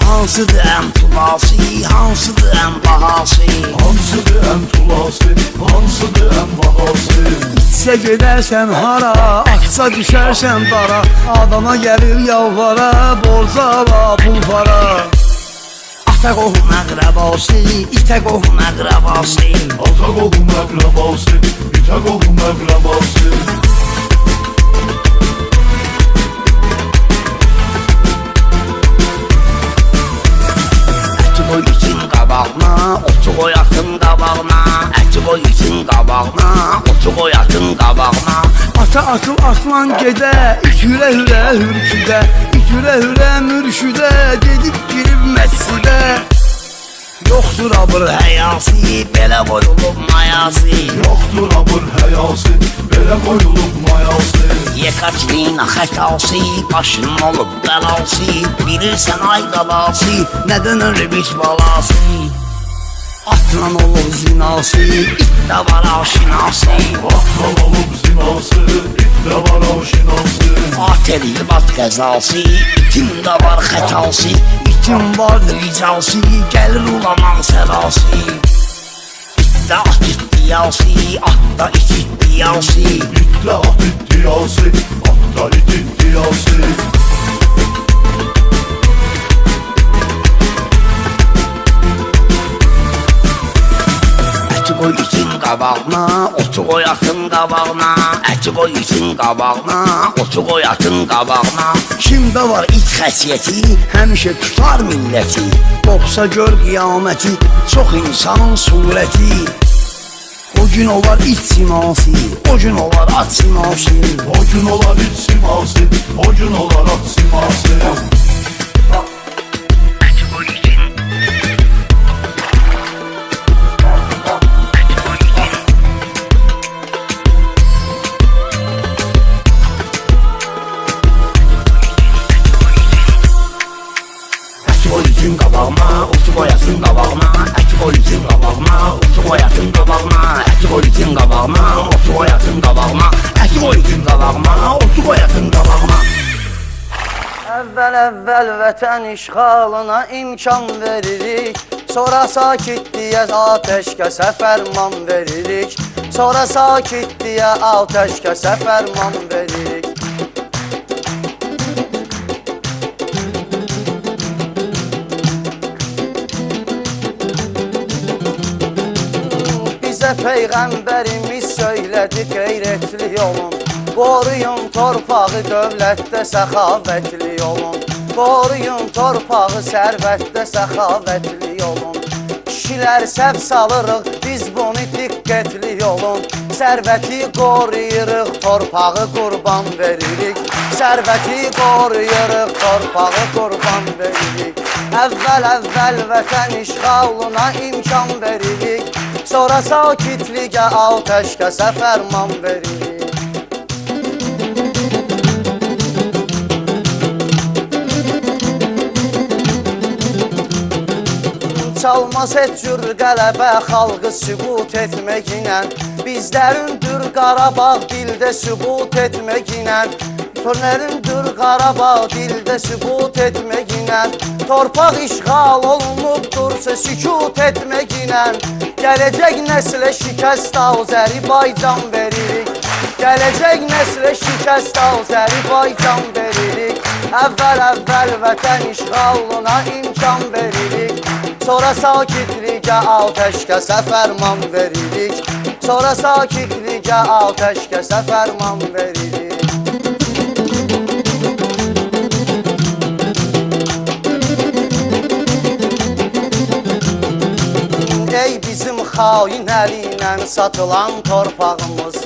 Hansıdır ən tulası, hansıdır ən bahası. Hansıdır ən tulası, hansıdır ən bahası. İçsə gedərsən hara, açsa düşərsən dara. Adama gəlir yalvara, borca ala pul para. Ata qohum əqrəbası, itə qohum əqrəbası. Ata qohum əqrəbası, itə qohum əqrəbası. Əti qoy itin qabağına, otu qoy atın qabağına. Əti qoy itin qabağına, otu qoy atın qabağına. Ata atıl atlan gedə, it hürə hürə hürküdə. İt hürə hürə mürşüdə, gedib girib məscidə. Yoxdur abır həyası, belə qoyulub mayası. Yoxdur abır həyası, belə qoyulub mayası. Yekaterina xətası, başının olub bəlası. Bilirsən ay qalası, nədən ölübüç balası. Atlan olub zinası, itdə var aşinası. Atlan olub zinası, itdə var aşinası. At eləyib at qəzası, itində var xətası. İtin var ricası, gəlir ulaman sərası. İtdə at iddiyası, atda it iddiyası. İtdə at iddiyası, atda it iddiyası. Əti qoy itin qabağına, otu qoy atın qabağına. Əti qoy itin qabağına, otu qoy atın qabağına. Kimdə var it xəsiyyəti, həmişə tutar milləti. Qopsa gör qiyaməti, çox insanın surəti. O gün olar it siması, o gün olar at siması. O gün olar it siması, o gün olar at siması. Polisin qabağıma, otu qoyasın qabağıma. Əki polisin qabağıma, otu qoyasın qabağıma. Əki polisin qabağıma, otu qoyasın qabağıma. Əki polisin qabağıma, otu qoyasın qabağıma. Əvvəl vətən işğalına imkan veririk. Sonra sakitliğe ateşkəsə fərman veririk. Sonra sakitliğe ateşkəsə fərman veririk. Bizə Peyğəmbərimiz söylədi qeyrətli olun. Qoruyun torpağı dövlətdə səxavətli olun. Qoruyun torpağı sərvətdə səxavətli olun. Kişilər səhv salırıq, biz bunu diqqətli olun. Sərvəti qoruyuruq, torpağı qurban veririk. Sərvəti qoruyuruq, torpağı qurban veririk. Əvvəl vətən işğalına imkan veririk. Sonra sakitliğe ateşkəsə fərman veririk. Çalmaz heç cür qələbə xalqı sübut etməklə. Bizlərindir Qarabağ dildə sübut etməklə. Törlərindir Qarabağ dildə sübut etməklə. Torpaq işğal olunubdursa sükut etməklə. Gələcək nəslə şikəst Azərbaycan veririk. Gələcək nəslə şikəst Azərbaycan veririk. Əvvəl vətən işğalına imkan veririk. Sonra sakitliğe ateşkəsə fərman veririk. Sonra sakitliğe ateşkəsə fərman veririk. Ey bizim xain əlinə satılan torpağımız,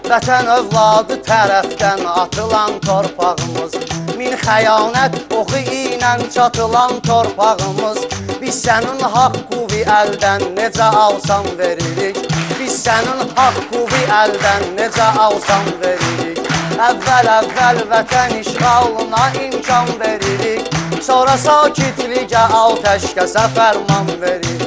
vətən övladı tərəfdən atılan torpağımız, min xəyanət oxu ilə çatılan torpağımız. Biz sənin haqqı əldən necə alsan veririk. Biz sənin haqqı əldən necə alsan veririk. Əvvəl vətən işğalına imkan veririk. Sonra sakitliğe ateşkəsə fərman veririk.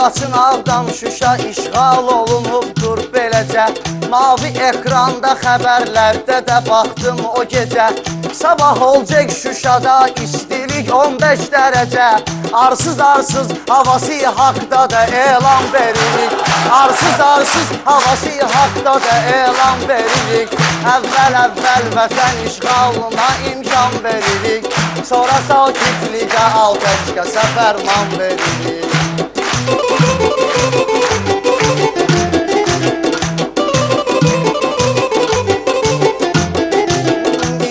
Laçın, Ağdam, Şuşa işğal olunubdur beləcə. Mavi ekranda xəbərlərdə də baxdım o gecə. Sabah olacaq Şuşada istilik 15 dərəcə. Arsız havası haqda da elan veririk. Arsız havası haqda da elan veririk. Əvvəl vətən işğalına imkan veririk. Sonra sakitliğe ateşkəsə fərman veririk.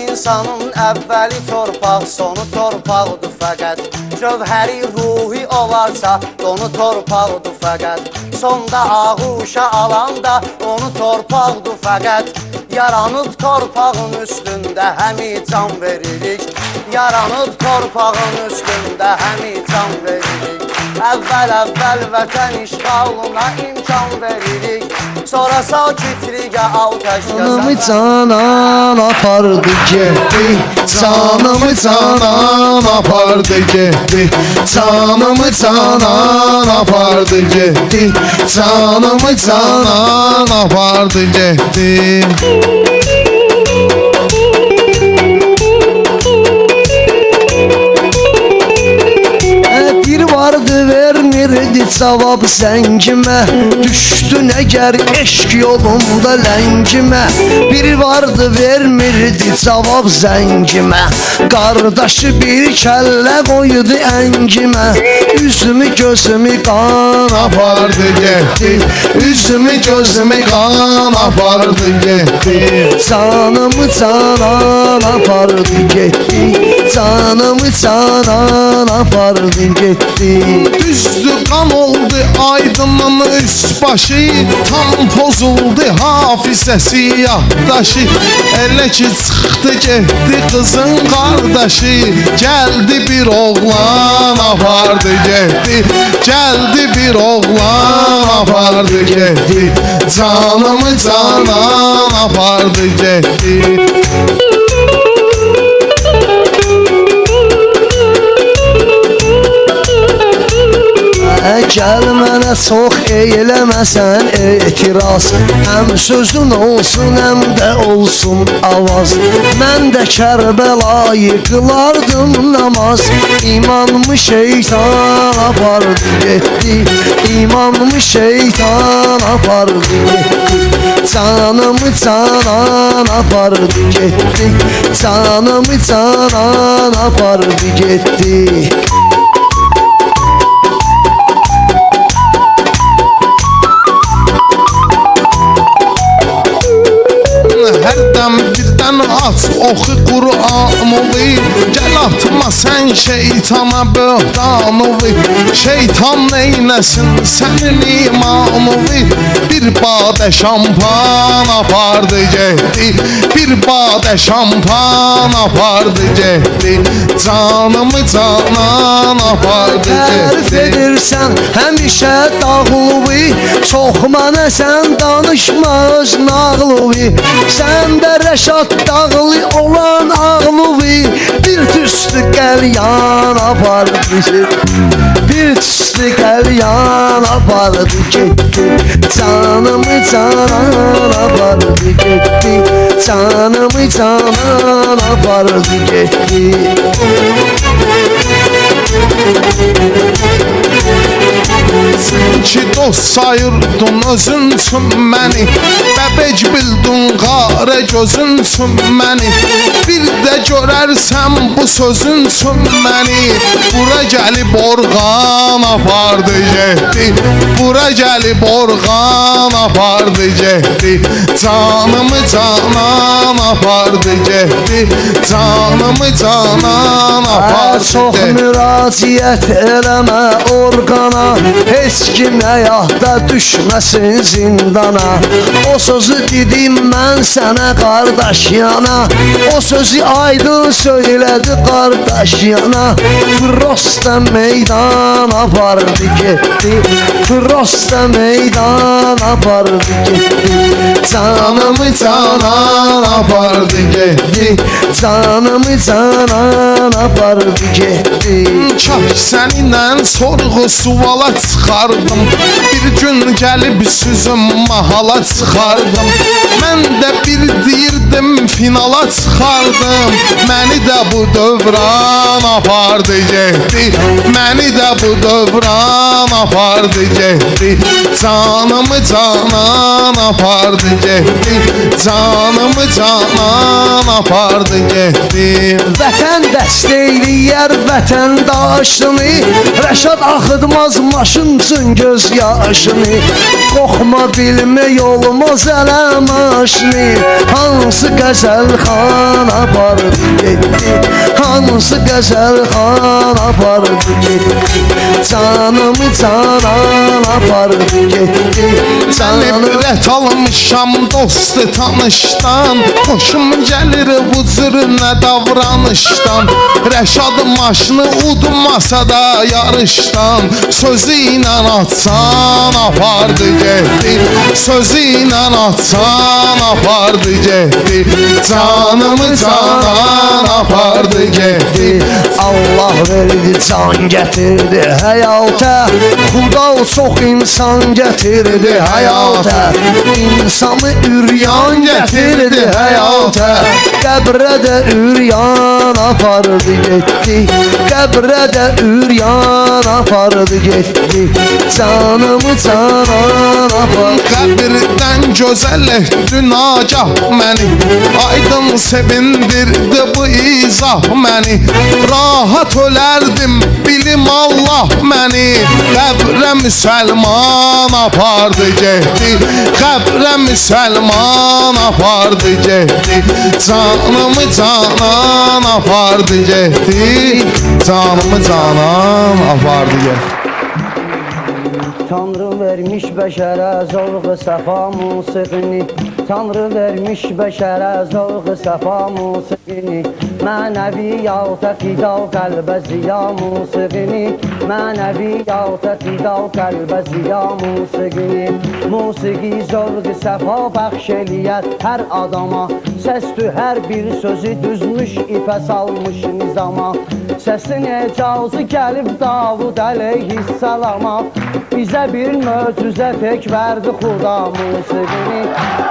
İnsanın əvvəli torpaq, sonu torpaqdır fəqət. Cövhəri ruhi olarsa, donu torpaqdır fəqət. Sonda ağuşa alanda, onu torpaqdır fəqət. Yaranıb torpağın üstündə həmi can veririk. Yaranıb torpağın üstündə həmi can veririk. Əvvəl vətən işğalına imkan veririk. Sonra sakitliğe ateşkəsə Canımı canan apardı getdi. Canımı canan apardı getdi. Canımı canan apardı getdi. Canımı canan apardı getdi. Bir vardı vermirdi cavab zəngimə. Düşdün əgər eşq yolunda ləngimə. Bir vardı vermirdi cavab zəngimə. Qardaşı bir kəllə qoydu əngimə. Üzümü gözümü qan apardı getdi. Üzümü gözümü qan apardı getdi. Canımı canan apardı getdi. Canımı canan apardı getdi. Düzdü qan oldu aydınımın üst başı. Tam pozuldu hafizəsi yaddaşı. Elə ki çıxdı getdi qızın qardaşı. Gəldi bir oğlan apardı getdi. Gəldi bir oğlan apardı getdi. Canımı canan apardı getdi. Gəl mənə çox eyləməsən etiraz. Həm sözün olsun, həm də olsun avaz. Mən də Kərbəlayı qılardım namaz. İmanımı şeytan apardı getdi, İmanımı şeytan apardı getdi. Canımı canan apardı getdi, Canımı canan apardı getdi. Hərdən birdən aç oxu Qur'anovi. Gəl atma sən şeytana böhtanovi. Şeytan neyləsin sənin imanovi. Bir badə şampan apardı getdi, bir badə şampan apardı getdi. Canımı canan apardı Tərif getdi. edirsən həmişə dağlıvi. Çox mənə sən danışma öz nağlıvi. Sən də Rəşad dağlı olan ağlıvi. Bir tüstü qəlyan apardı getdi, bir tüstü qəlyan apardı getdi. Canımı canan apardı getdi, Canımı canan apardı getdi. Ki dost sayırdın özün üçün məni, bəbec bildin qara gözün üçün məni. Bir də görərsən bu sözün üçün məni. Bura gəlib orğan apardı getdi, bura gəlib orğan apardı getdi. Canımı canan apardı getdi, Canımı canan apardı Çox getdi. müraciət eləmə orqana, heç kim həyatda düşməsin zindana. O sözü dedim mən sənə qardaş yana, o sözü aydın söylədi qardaş yana. Prosta meydan apardı getdi, prosta meydan apardı getdi. Canımı canan apardı getdi, Canımı canan apardı getdi. Kaş səninlə sorğu suala çıxardım, bir gün gəlib süzüm mahala çıxardım. Mən də bir deyirdim finala çıxardım. Məni də bu dövran apardı getdi, məni də bu dövran apardı getdi. Canımı canan apardı getdi, Canımı canan apardı getdi. Vətən dəstəkləyər vətəndaşını, Rəşad axıtmaz maşın üçün göz yaşını. Qorxma bilmək olmaz ələmaşını, hansı qəzəlxan apardı getdi, hansı qəzəlxan apardı getdi. Canımı canan apardı getdi, Sən Canımı ibrət almışam dostu tanışdan. Xoşum gəlir bu cür nə davranışdan. Rəşad maşını udmasa da yarışdan. Sözü ilə atsan apardı getdi, sözü ilə atsan apardı getdi. Canımı canan apardı getdi. Allah verdi can gətirdi həyata, Xuda çox insan gətirdi həyata. İnsanı üryan gətirdi həyata, qəbrə də üryan apardı getdi, qəbrə də üryan apardı getdi. Canımı canan apardı. Qəbirdən gözəl etdi nagah məni, aydın sevindirdi bu izah məni. Rahat ölərdim bilim Allah məni, qəbrə müsəlman apardı getdi, qəbrə müsəlman apardı getdi. Canımı canan apardı getdi, Canımı canan apardı getdi. Tanrı vermiş bəşərə zövq-ı səfa musiqini, Tanrı vermiş bəşərə zövq-ı səfa musiqini. Mənəviyyata fida qəlbə ziya musiqini, Mənəviyyata fida qəlbə ziya musiqini. Musiqi zövq-ı səfa bəxş eləyər hər adama, Səstü hər bir sözü düzmüş ipə salmış nizama. Səsin ecazı gəlib Davud əleyhissalama. Bizə bir möcüzə tek verdi Xuda musiqini.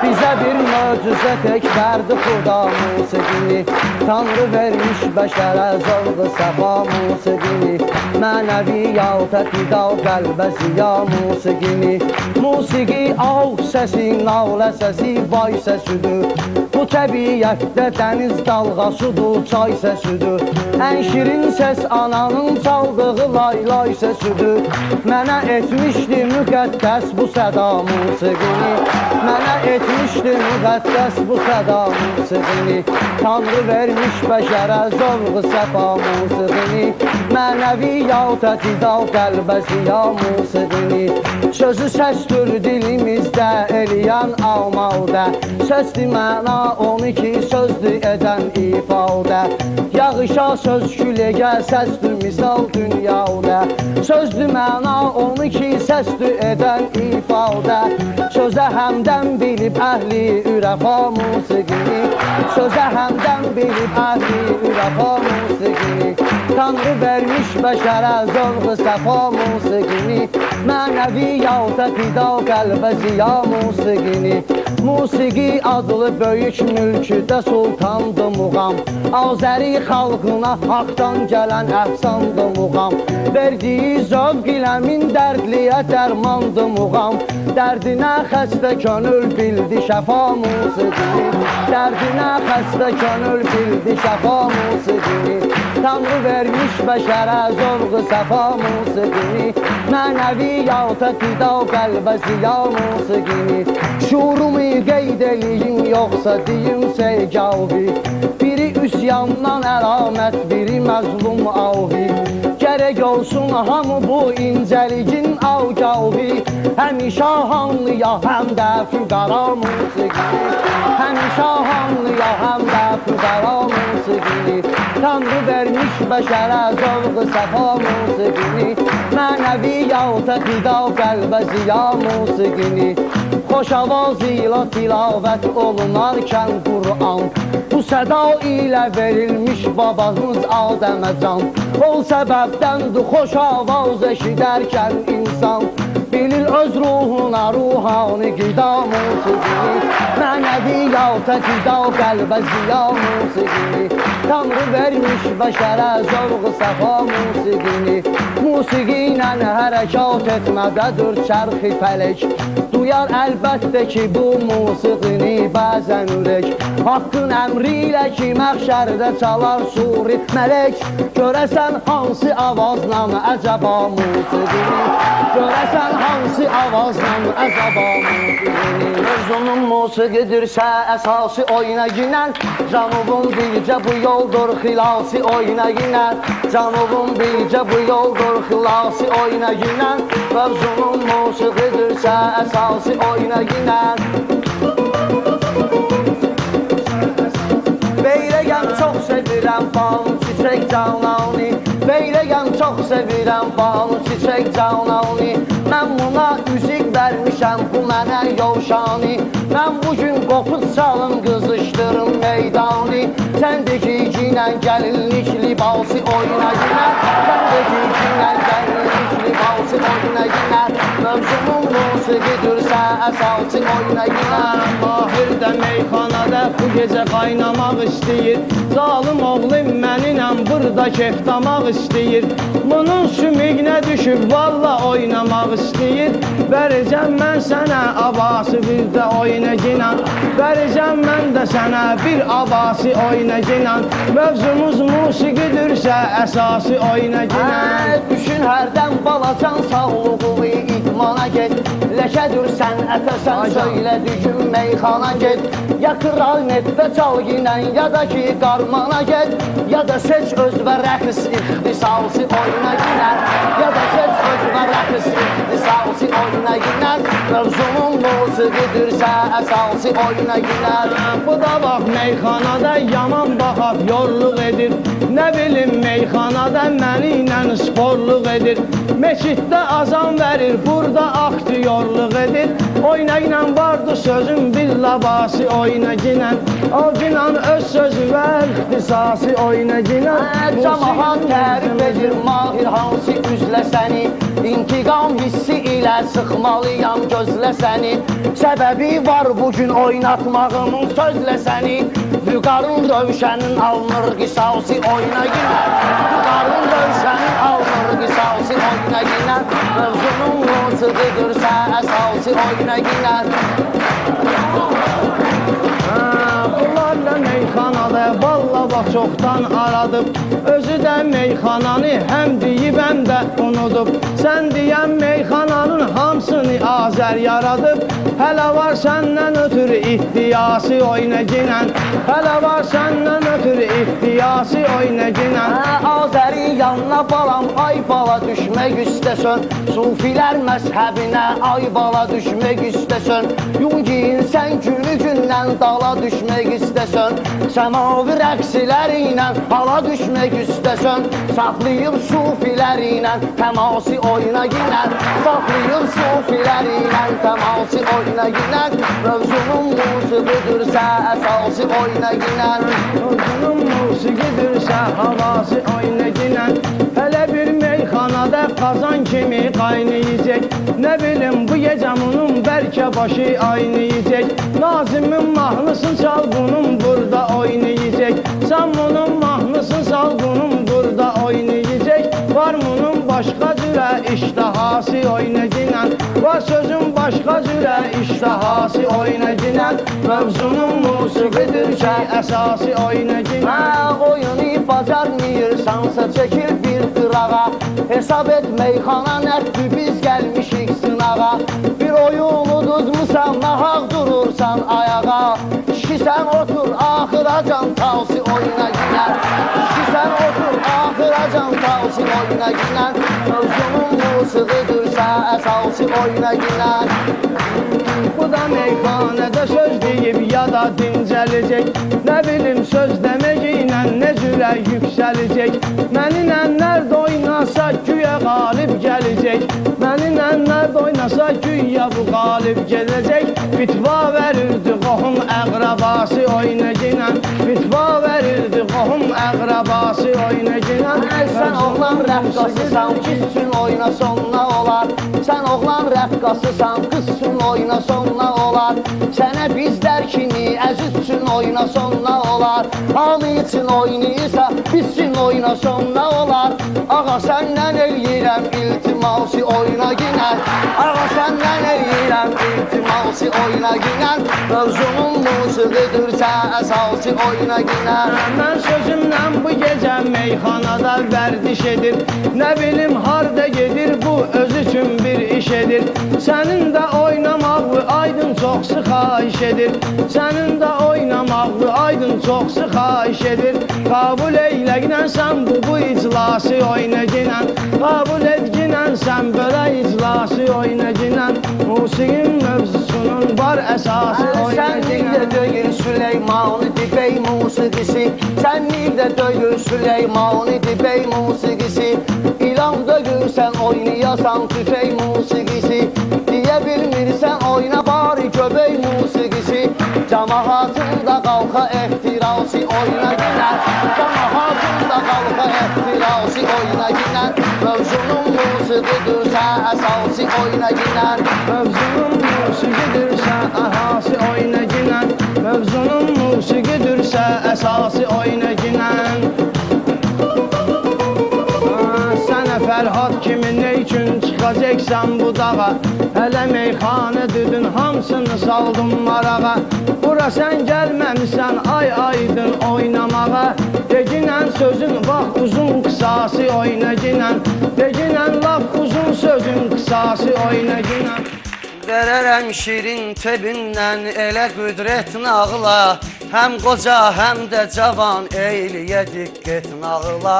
Bizə bir möcüzə tek verdi Xuda musiqini. Tanrı vermiş bəşərə zövq-ı səfa musiqini. Mənəviyyata fida qəlbə ziya musiqini. Musiqi ağ səsi, nalə səsi, vay səsidir. Bu təbiyyətdə dəniz dalğasıdır, çay səsidir. Ən şirin səs ananın çaldığı lay-lay səsidir. Mənə etmişdi müqəddəs bu səda musiqini. Mənə etmişdi müqəddəs bu səda musiqini. Tanrı vermiş bəşərə zövq-ı səfa musiqini. Mənəviyyata fida qəlbə ziya musiqini. Sözü səsdir dilimizdə eləyən amadə. Sözdür məna 12 sözdür edən ifadə. Yağışa söz küləgə səsdir misal dünyada. Sözdür məna 12 səsdir edən ifadə. Sözə həmdən bilib əhli ürəfa musiqini. Sözə həmdən bilib əhli ürəfa musiqini. Tanrı vermiş bəşərə zövq-ı səfa musiqini. Mənəviyyata fida qəlbə ziya musiqini. Musiqi adlı böyük mülküdə sultandı muğam. Azəri xalqına haqdan gələn əhsandı muğam. Verdiyi zövq ilə min dərdliyə dərmandı muğam. Dərdinə xəstə könül bildi şəfa musiqini. Dərdinə xəstə könül bildi şəfa musiqini. Tanrı vermiş bəşərə zövq-ı səfa musiqini. Mənəviyyata fida qəlbə ziya musiqini. Şurumu qeyd eləyim yoxsa deyim seygavi. Biri üsyandan əlamət, biri məzlum avi. Gərək olsun hamı bu incəliyin avgavi. Həm şahanlıya həm də füqara musiqini. Həm şahanlıya həm də füqara musiqini. Tanrı vermiş bəşərə zövq-ı səfa musiqini. Mənəviyyata fida qəlbə ziya musiqini. Xoş avaz ilə tilavət olunarkən Qur'an. Bu səda ilə verilmiş babamız Adəmə can. O səbəbdəndir xoş avaz eşidərkən insan. Bilir öz ruhuna ruhani qida musiqini. Mənəviyyata fida qəlbə ziya musiqini. Tanrı vermiş bəşərə zövq-ı səfa musiqini. Musiqi ilə hərəkat etmədədir çərxi fələk. Duyar əlbəttə ki bu musiqini bəzən ürək. Haqqın əmri ilə ki məxşərdə çalar suri mələk. Görəsən hansı avazla əcəba musiqini. Görəsən hansı avazla əcəba musiqini. Mövzunun musiqidirsə əsası oyuna ginən. Canubun bircə bu yoldur xilası oyuna ginən. Canubun bircə bu yoldur xilası oyuna ginən. Mövzunun musiqidirsə əsası oyuna ginən. Beyləyəm çox sevirəm banu çiçək canani. Beyləyəm çox sevirəm banu çiçək canani. Mən buna üzük vermişəm bu mənə yovşani. Mən bugün qopuz çalım qızışdırım meydani. Səndəki ilə gəlinlik libası oyuna ginər. Səndəki ilə gəlinlik libası oyuna ginər. Mövzumun musiqidirsə əsası oyuna ginər. Mahir də meyxanada bu gecə qaynamaq istəyir. Zalım oğlum məninəm burada keftamaq istəyir. Bunun sümüyünə düşüb valla oynamaq istəyir. Verəcəm mən sənə abası bir də oyuna ginən. Verəcəm mən də sənə bir abası oyuna ginən. Mövzumuz musiqidirsə əsası oyuna ginən. Düşün hərdən balacan sağlığı idmana get. Ləkədir sənətə sən söylə düşün meyxana get. Ya klarnetdə çal ginən ya da ki qarmana get. Ya da seç öz və rəqs ixtisası oyuna ginən. Ya da seç öz və rəqs ixtisası oyuna ginən. Mövzumun musiqidirsə əsası oyuna ginən. Bu da bax meyxanada yaman baxab yorluq edir. Nə bilim meyxanada məni ilə sporluq edir. Meçiddə azan verir, burada aktyorluq edir. Oyna ilə vardı sözün bir labası oyna ginən. O ginan öz sözünü və ixtisasi oynayınan Camaat tərif edir mahir hansı üzlə səni İntiqam hissi ilə sıxmalıyam gözlə səni Səbəbi var bugün oynatmağımın sözlə səni Vüqarın rövşənin alınır qisası oynayınan Vüqarın rövşənin alınır qisası oynayınan Mövzunun musiqidirsə əsası oynayınan Bunlarla meyxanada valla bax çoxdan aradıb Özü də meyxananı həm deyib həm də unudub Sən deyən meyxananın hamısını Azər yaradıb Hələ var səndən ötürü ihtiyası oynaginən Hələ var səndən ötürü ihtiyası oynaginən Azərin yanına balam ay bala düşmək istəsən Sufilər məzhəbinə ay bala düşmək istəsən Yun giyinsən günü gündən dala düşmək istəsən Səmavi rəqsilər ilə hala düşmək istəsən Saxlayıb sufilər ilə təması oyna ginən Saxlayıb sufilər ilə təması oyna ginən Mövzunun musiqidirsə əsası oyna ginən Mövzunun musiqidirsə havası oyna ginən Hələ bir meyxanada qazan kimi qaynayacaq Nə bilim bu gecəmunun bəlkə başı aynayacaq Nazimin mahnısın çal bunun burada oynayacaq Sən bunun mahnısın sal bunun burada oynayacaq Var bunun başqa cürə iştahası oynaginən Var sözün başqa cürə iştahası oynaginən Mövzunun musiqidir ki əsası oynaginən Oyunu bacarmıyırsansa çəkil bir qırağa Hesab et meyxana nətdir biz gəlmişik sınağa Bir oyunu duzmusan nahaq durursan ayağa Ki sən otur axıracan tavsi oyna ginən Ki sən otur axıracan tavsi oyna ginən Mövzunun musiqidirsə əsası oyna ginən Bu da meyxanədə söz deyib ya da dincələcək Nə bilim söz deməklə nə cürə yüksələcək Məninlə nərd oynasa güya qalib gələcək Məninlə nərd oynasa güya bu qalib gələcək Fitva verirdi qohum əqrabası oynaginən Fitva verirdi qohum əqrabası oynaginən Sən oğlan rəqqasısan, qız üçün oynasan nə olar Sən oğlan rəqqasısan, qız üçün oynasan nə olar Sənə bizlər kimi əziz üçün oynasan nə olar Hamı üçün oynayırsa, biz üçün oynasan nə olar Ağa səndən eləyirəm iltimasi oyna ginən Ağa səndən eləyirəm iltimasi oyna ginən Mövzunun musiqidirsə əsası oyna ginən Mən sözümlə bu gecə meyxanada vərdiş edir Nə bilim harda gedir bu öz üçün bir iş edir Sənin də oynamağı aydın çoxsu xahiş edir Sənin də oynamağı aydın çoxsu xahiş edir Qabul eyləginən sən bu iclası oynaginən Qabul etginən sən belə iclası oynaginən Musiqin mövzusunun var əsası oynaginən Sən bir də döyür Süleymanı dibey musiqisi Sən bir də döyür Süleymanı dibey musiqisi İlan döyürsən oynayasan tüfey musiqisi Deyə bilmirsən oyna bari göbey musiqisi Cəmaatında qalxa ehtirası oyna ginən Cəmaatında qalxa ehtirası oyna ginən Mövzunun musiqidirsə əsası oyna ginən Mövzunun musiqidirsə əhası oynaginən Mövzunun musiqidirsə əsası oynaginən Sənə Fərhad kimi nə üçün çıxacaqsan bu dağa Hələ meyxanə düdün hamısını saldım marağa Bura sən gəlməmisən ay aydın oynamağa Deginən sözün vax uzun qısası oynaginən Deginən laf uzun sözün qısası oynaginən Verərəm şirin tebindən elə qüdrət nağla Həm qoca həm də cavan eyliyə diqqət nağla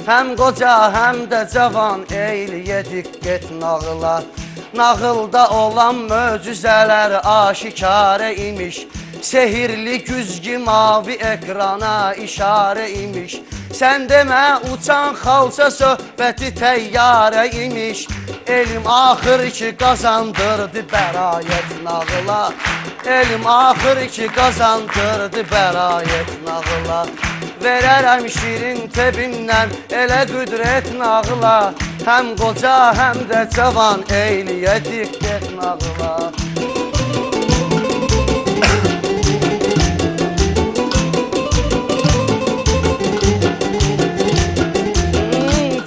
Həm qoca həm də cavan eyliyə diqqət nağla Nağılda olan möcüzələr aşikarə imiş Sehirli güzgü mavi ekrana işarə imiş Sən demə uçan xalça söhbəti təyyarə imiş Elm axır ki qazandırdı bərayət nağıla Elm axır ki qazandırdı bərayət nağıla. Verərəm şirin tebindən elə qüdrət nağıla. Həm qoca, həm də cavan eyliyə diqqət nağıla.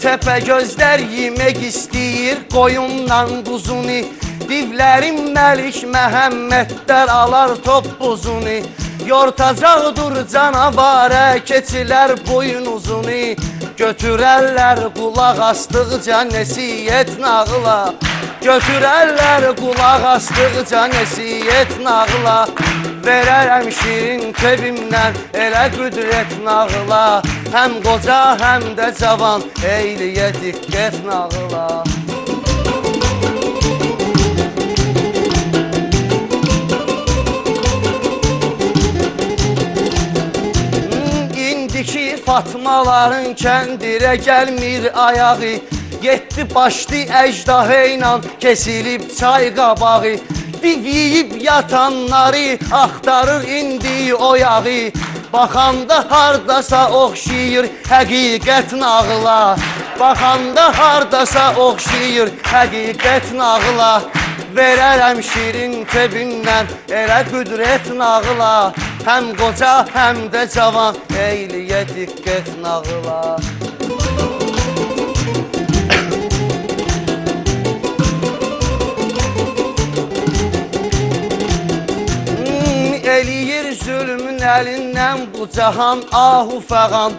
Təpə gözlər yemək istəyir qoyundan quzunu. Divlərim Məlik Məhəmmədlər alar toppuzunu. Yortacaqdır canavara keçilər boyun uzunu. Götürərlər qulaq astıqca nəsiyyət nağıla. Götürərlər qulaq astıqca nəsiyyət nağıla. Verərəm şirin tebimdən elə qüdrət nağıla. Həm qoca, həm də cavan eyliyə diqqət nağıla. İndiki Fatmaların kəndirə gəlmir ayağı. 7 başlı əjdaha ilə kesilib çay qabağı. Div yeyib yatanları axtarır indi o yağı. Baxanda hardasa oxşayır həqiqət nağıla. Baxanda hardasa oxşayır həqiqət nağıla. Verərəm şirin tebindən elə qüdrət nağıla. Həm qoca, həm də cavan eyliyə diqqət nağıla. Eləyir zülmün əlindən bu cahan ahu fəğan.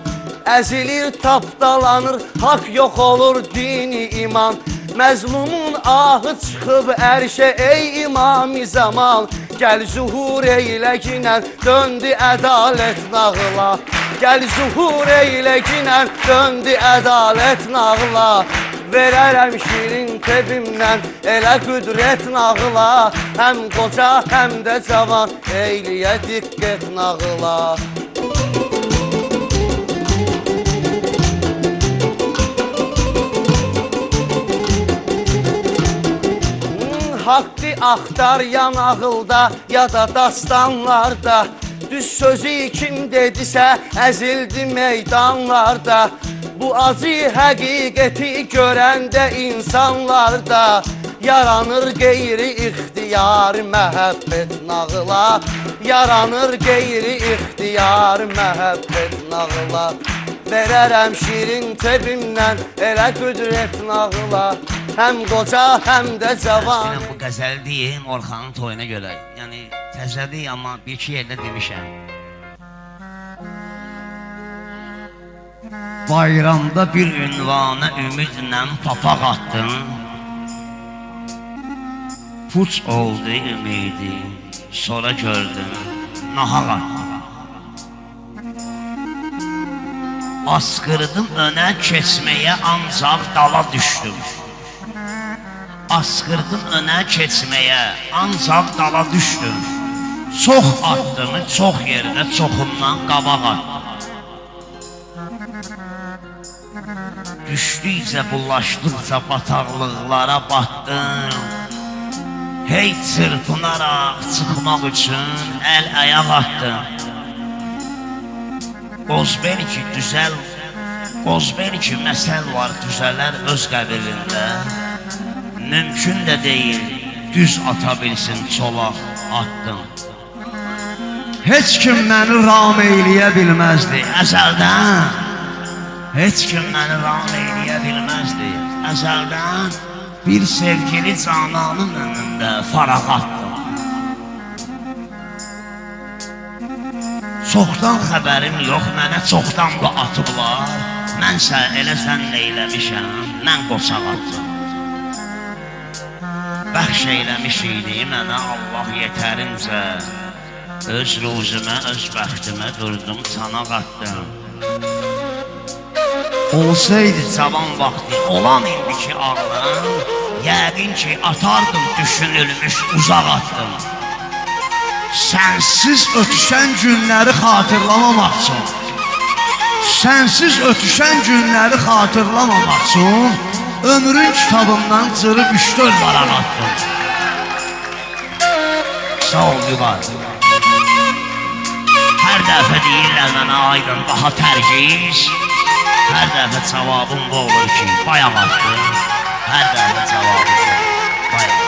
Əzilir, tapdalanır, haqq yox olur dini iman. Məzlumun ahı çıxıb ərşə ey imam-i zaman. Gəl zuhur eyləginən döndü ədalət nağıla. Gəl zuhur eyləginən döndü ədalət nağıla. Verərəm şirin tebimdən elə qüdrət nağıla. Həm qoca, həm də cavan eyliyə diqqət nağıla. Haqqı axtar ya nağılda ya da dastanlarda. Düz sözü kim dedisə əzildi meydanlarda. Bu acı həqiqəti görəndə insanlarda yaranır qeyri-ixtiyar məhəbbət nağıla. Yaranır qeyri-ixtiyar məhəbbət nağıla. Verərəm şirin tebimdən elə qüdrət nağıla. Həm qoca, həm də cavan. Bu qəzəl deyim Orxanın toyuna görə. Yəni təzədir amma bir-iki yerdə demişəm. Bayramda bir ünvana ümidlə papaq attım. Puç oldu ümidi, sonra gördüm, nahaq attım. Askırdım önə keçməyə ancaq dala düşdüm. Askırdım önə keçməyə ancaq dala düşdüm. Çox addımı çox yerdə çoxundan qabaq attım. Düşdükcə bulaşdıqca bataqlıqlara batdım. Hey çırpınaraq çıxmaq üçün əl-ayaq atdım. Qozbelki məsəl var düzələr öz qəbilində. Mümkün də deyil düz ata bilsin çolaq attım. Heç kim məni ram eyləyə bilməzdi əzəldən. Heç kim məni ram eyləyə bilməzdi əzəldən. Bir sevgili cananın önündə faraq attım. Çoxdan xəbərim yox, mənə çoxdan da atıblar. Mənsə elə zənn eyləmişəm, mən qoçaq attım. Bəxş eyləmiş idi mənə Allah yetərincə. Öz ruzumə, öz bəxtimə durdum, çanaq attım. Olsaydı cavan vaxtı, olan indiki ağlım, yəqin ki atardım düşünülmüş uzaq attım. Sənsiz ötüşən günləri xatırlamamaq üçün, sənsiz ötüşən günləri xatırlamamaq üçün ömrün kitabımdan cırıb 3-4 varaq attım. Sağ ol Güvar. Hər dəfə deyirlər mənə Aydın daha tərkiş. Hər dəfə cavabım bu olur ki, bayaq attım. Hər dəfə cavabım bayaq.